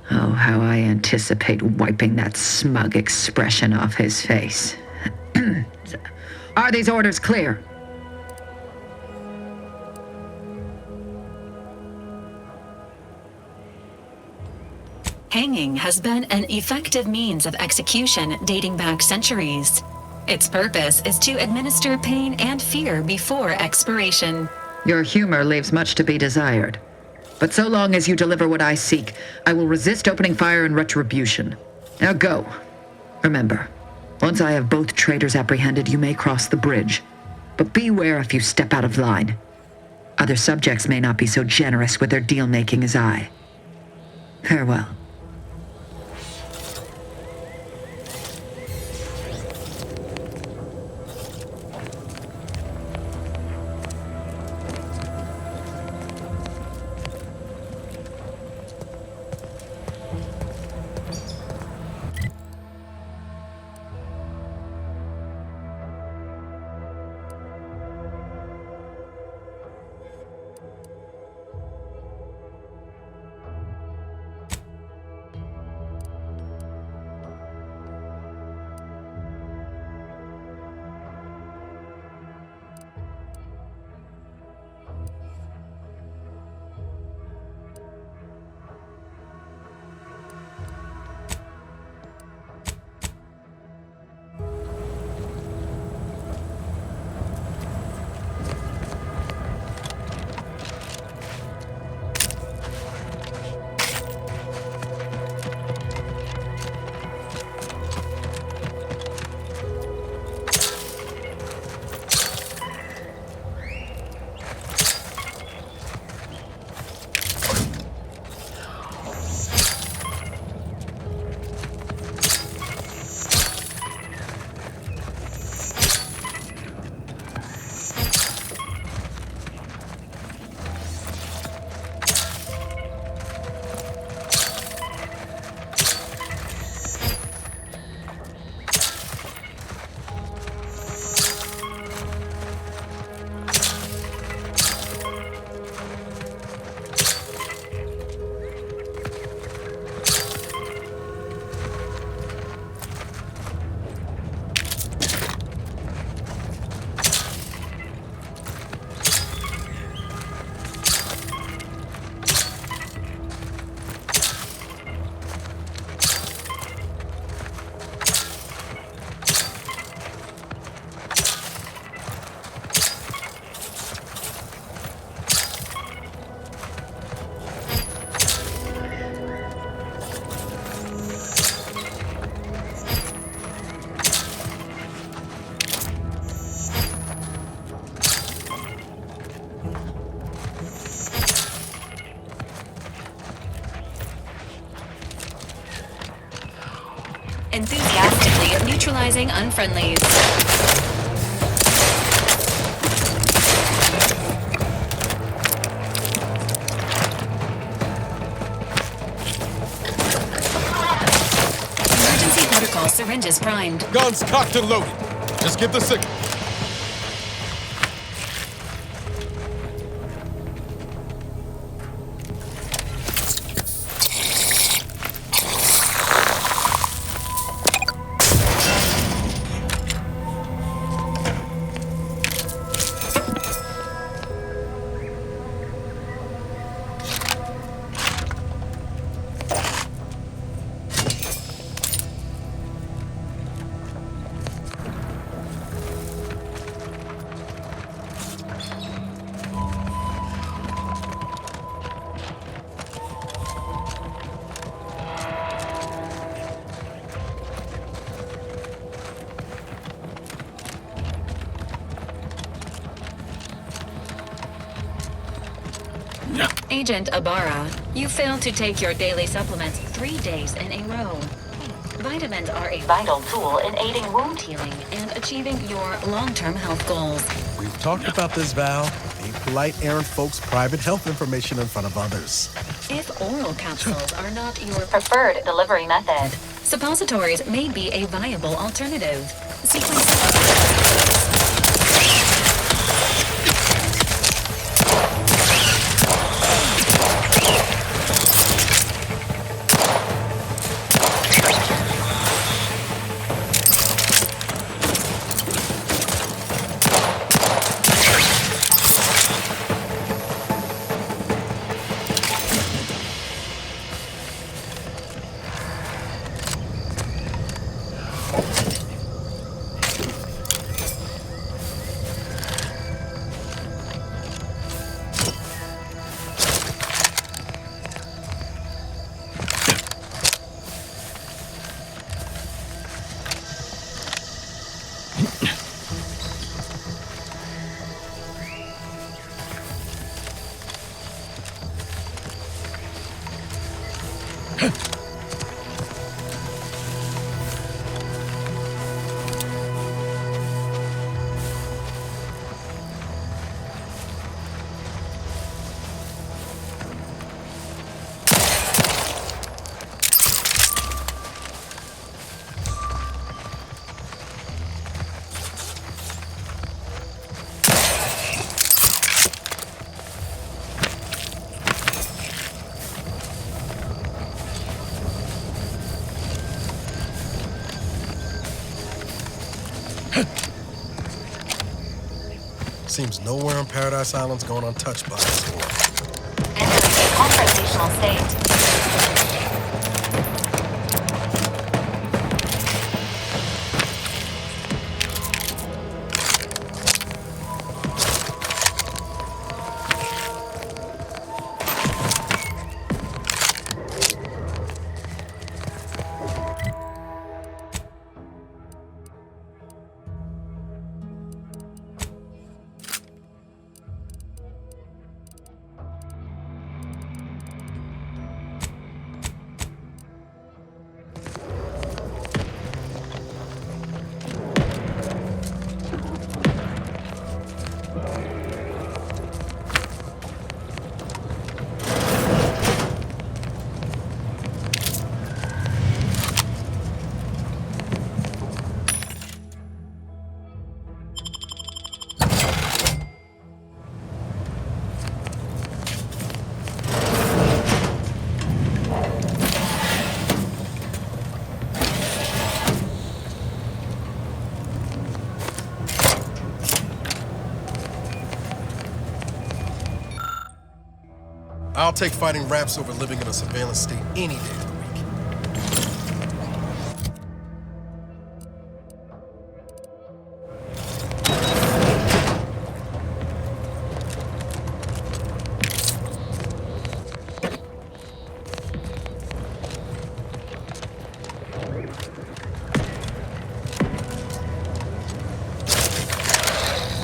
Oh, how I anticipate wiping that smug expression off his face. Are these orders clear? Hanging has been an effective means of execution dating back centuries. Its purpose is to administer pain and fear before expiration. Your humor leaves much to be desired. But so long as you deliver what I seek, I will resist opening fire in retribution. Now go. Remember, once I have both traitors apprehended, you may cross the bridge. But beware if you step out of line. Other subjects may not be so generous with their deal-making as I. Farewell. Neutralizing unfriendlies. Emergency protocol syringes primed. Guns cocked and loaded. Just give the signal. Agent Ibarra, you failed to take your daily supplements 3 days in a row. Vitamins are a vital tool in aiding wound healing and achieving your long-term health goals. We've talked about this, Val. Ain't polite airing folks' private health information in front of others. If oral capsules are not your preferred delivery method, suppositories may be a viable alternative. Seems nowhere on Paradise Island's going untouched by this war. Confrontational state. I'll take fighting raps over living in a surveillance state any day of the week.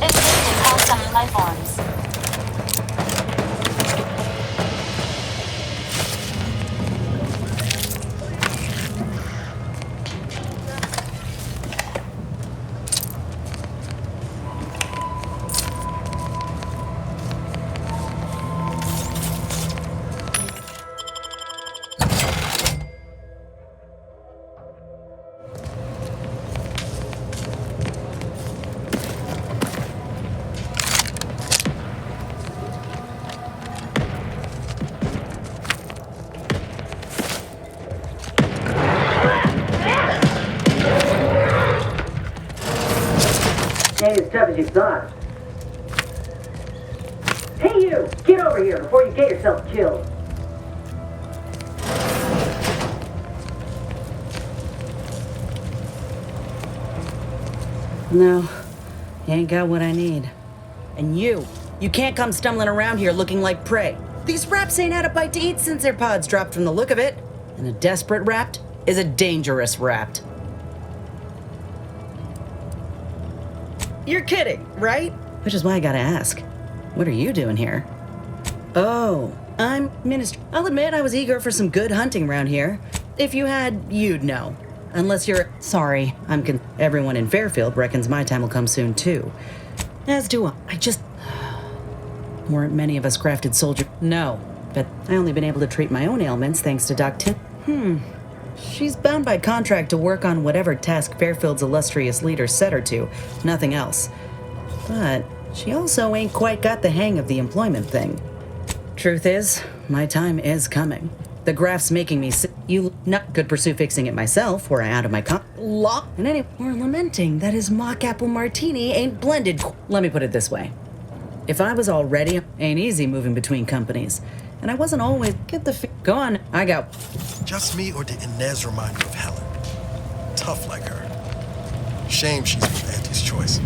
Existing hostile life forms. ain't as tough as you thought. Hey you! Get over here before you get yourself killed. No, you ain't got what I need. And you can't come stumbling around here looking like prey. These raps ain't had a bite to eat since their pods dropped from the look of it. And a desperate rapt is a dangerous rapt. You're kidding, right? Which is why I gotta ask, what are you doing here? Oh, I'm Minister. I'll admit I was eager for some good hunting around here. If you had, you'd know. Unless you're... Sorry, everyone in Fairfield reckons my time will come soon, too. As do I. Weren't many of us crafted soldiers. No, but I only been able to treat my own ailments thanks to Doc Tip. She's bound by contract to work on whatever task Fairfield's illustrious leader set her to, nothing else. But she also ain't quite got the hang of the employment thing. Truth is, my time is coming. The graph's making me sick. You not could pursue fixing it myself, were I out of my law. And anyway, we're lamenting that his mock apple martini ain't blended. Let me put it this way. If I was already, ain't easy moving between companies. And I wasn't always, go on, I got. Just me, or did Inez remind you of Helen? Tough like her. Shame she's with Auntie's choice.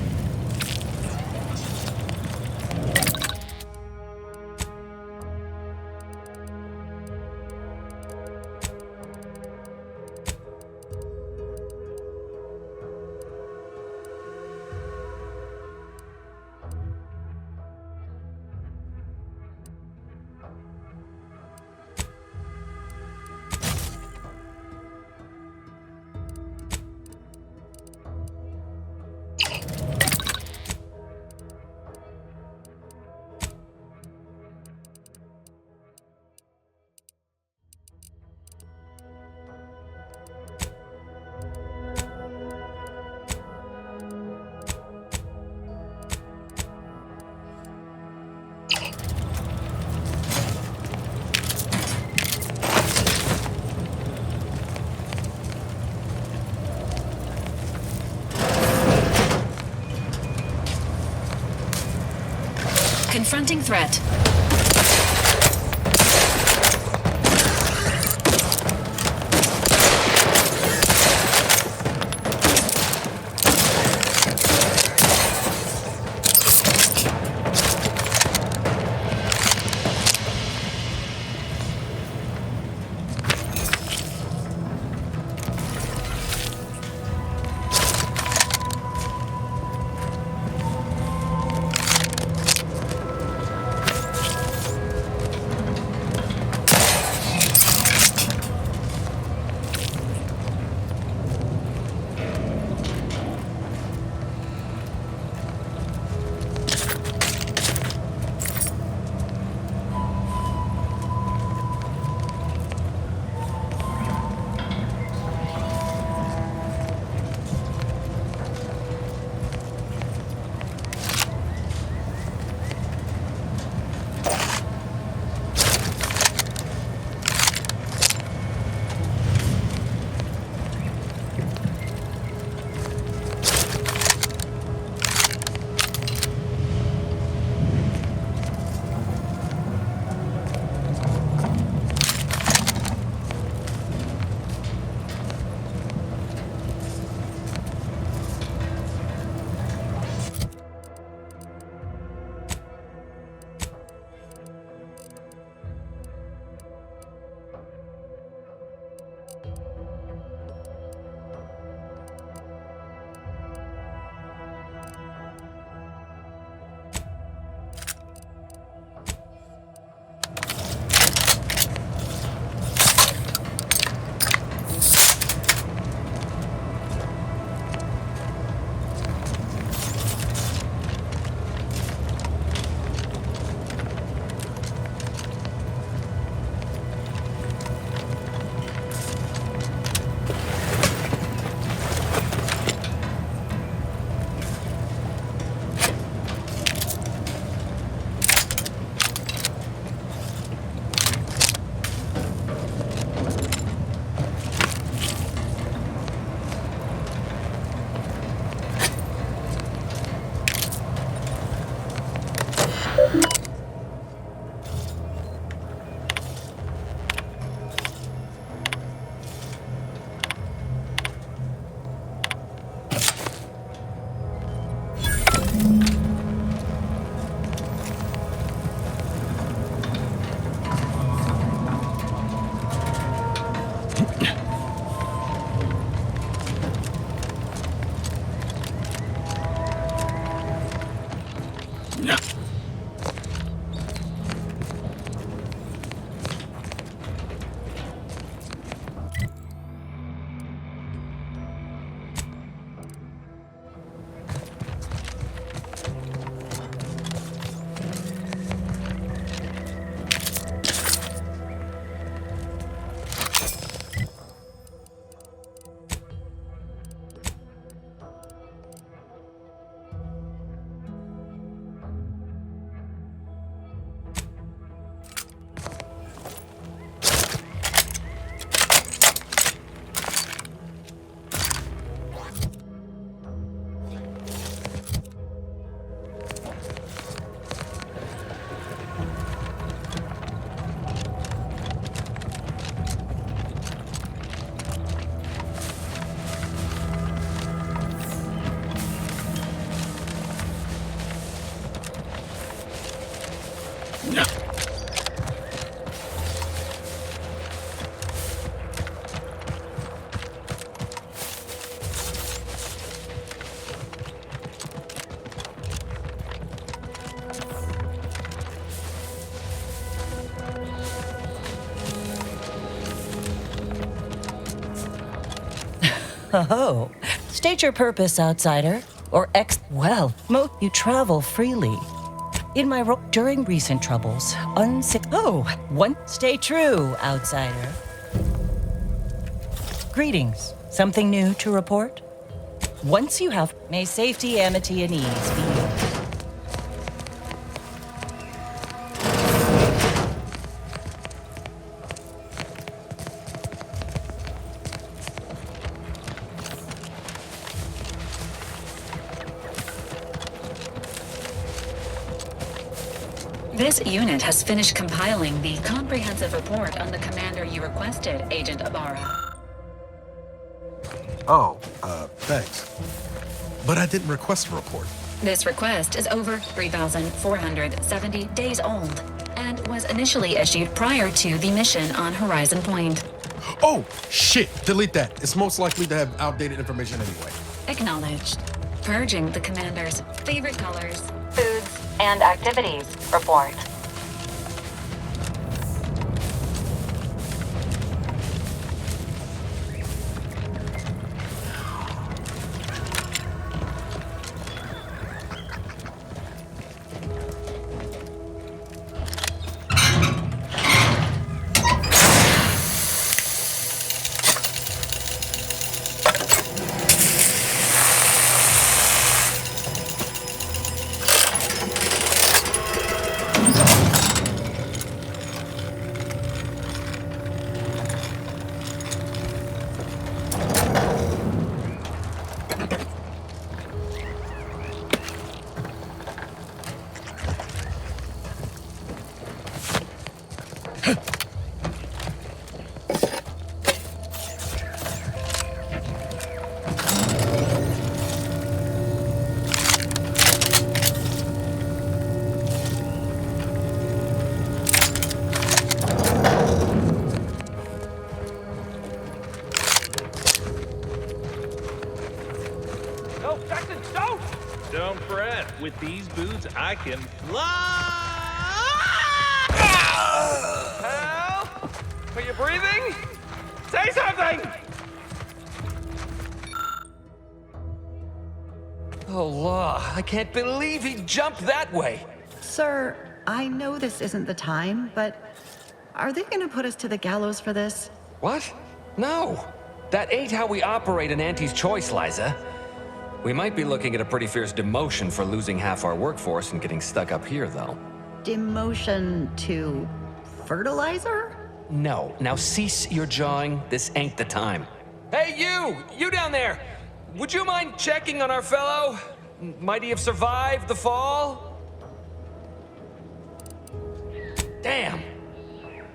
Confronting threat. Oh, state your purpose, outsider. Or well, you travel freely. In my role during recent troubles, stay true, outsider. Greetings. Something new to report? Once you have, may safety, amity, and ease be yours. This unit has finished compiling the comprehensive report on the commander you requested, Agent Ibarra. Oh, thanks. But I didn't request a report. This request is over 3,470 days old and was initially issued prior to the mission on Horizon Point. Oh, shit! Delete that. It's most likely to have outdated information anyway. Acknowledged. Purging the commander's favorite colors, Foods and activities report. Don't fret. With these boots, I can fly! Hal? Are you breathing? Say something! Oh, law. I can't believe he jumped that way. Sir, I know this isn't the time, but are they gonna put us to the gallows for this? What? No. That ain't how we operate in Auntie's Choice, Liza. We might be looking at a pretty fierce demotion for losing half our workforce and getting stuck up here, though. Demotion to fertilizer? No. Now cease your jawing. This ain't the time. Hey, you! You down there! Would you mind checking on our fellow? Might he have survived the fall? Damn.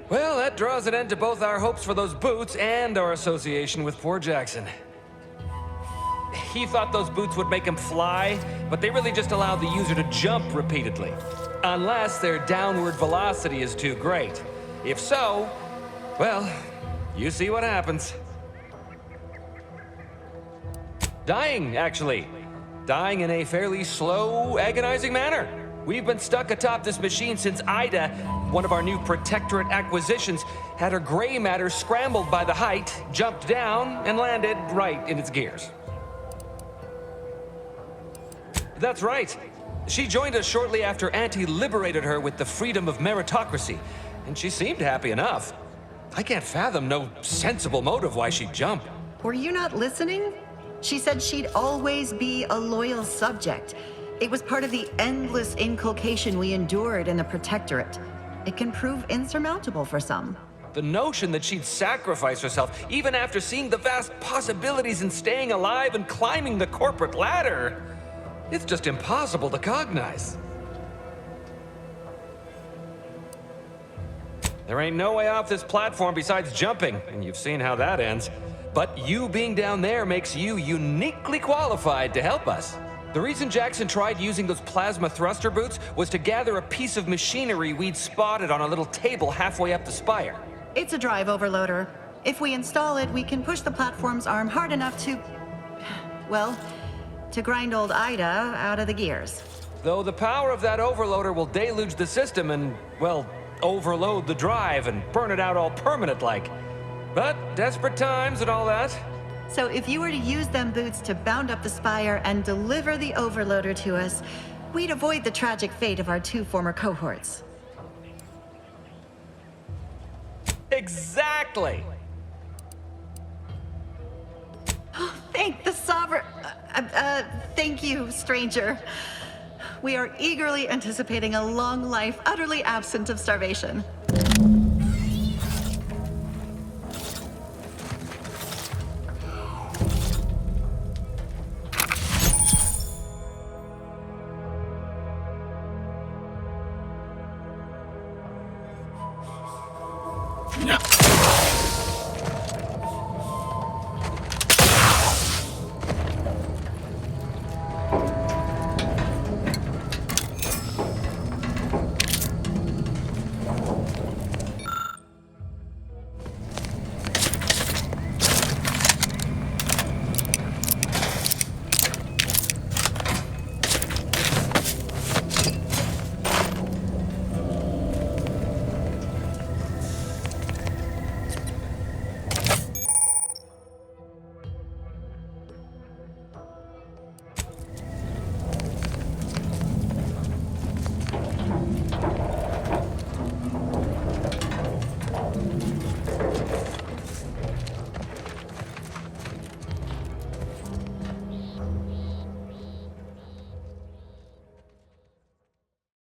Well, that draws an end to both our hopes for those boots and our association with poor Jackson. He thought those boots would make him fly, but they really just allow the user to jump repeatedly. Unless their downward velocity is too great. If so, well, you see what happens. Dying, actually. Dying in a fairly slow, agonizing manner. We've been stuck atop this machine since Ida, one of our new Protectorate acquisitions, had her gray matter scrambled by the height, jumped down, and landed right in its gears. That's right. She joined us shortly after Auntie liberated her with the freedom of meritocracy, and she seemed happy enough. I can't fathom no sensible motive why she'd jump. Were you not listening? She said she'd always be a loyal subject. It was part of the endless inculcation we endured in the Protectorate. It can prove insurmountable for some. The notion that she'd sacrifice herself, even after seeing the vast possibilities in staying alive and climbing the corporate ladder, it's just impossible to cognize. There ain't no way off this platform besides jumping, and you've seen how that ends. But you being down there makes you uniquely qualified to help us. The reason Jackson tried using those plasma thruster boots was to gather a piece of machinery we'd spotted on a little table halfway up the spire. It's a drive overloader. If we install it, we can push the platform's arm hard enough to... well, to grind old Ida out of the gears. Though the power of that overloader will deluge the system and, well, overload the drive and burn it out all permanent-like. But desperate times and all that. So if you were to use them boots to bound up the spire and deliver the overloader to us, we'd avoid the tragic fate of our 2 former cohorts. Exactly! Thank the Sovereign. Thank you, stranger. We are eagerly anticipating a long life utterly absent of starvation.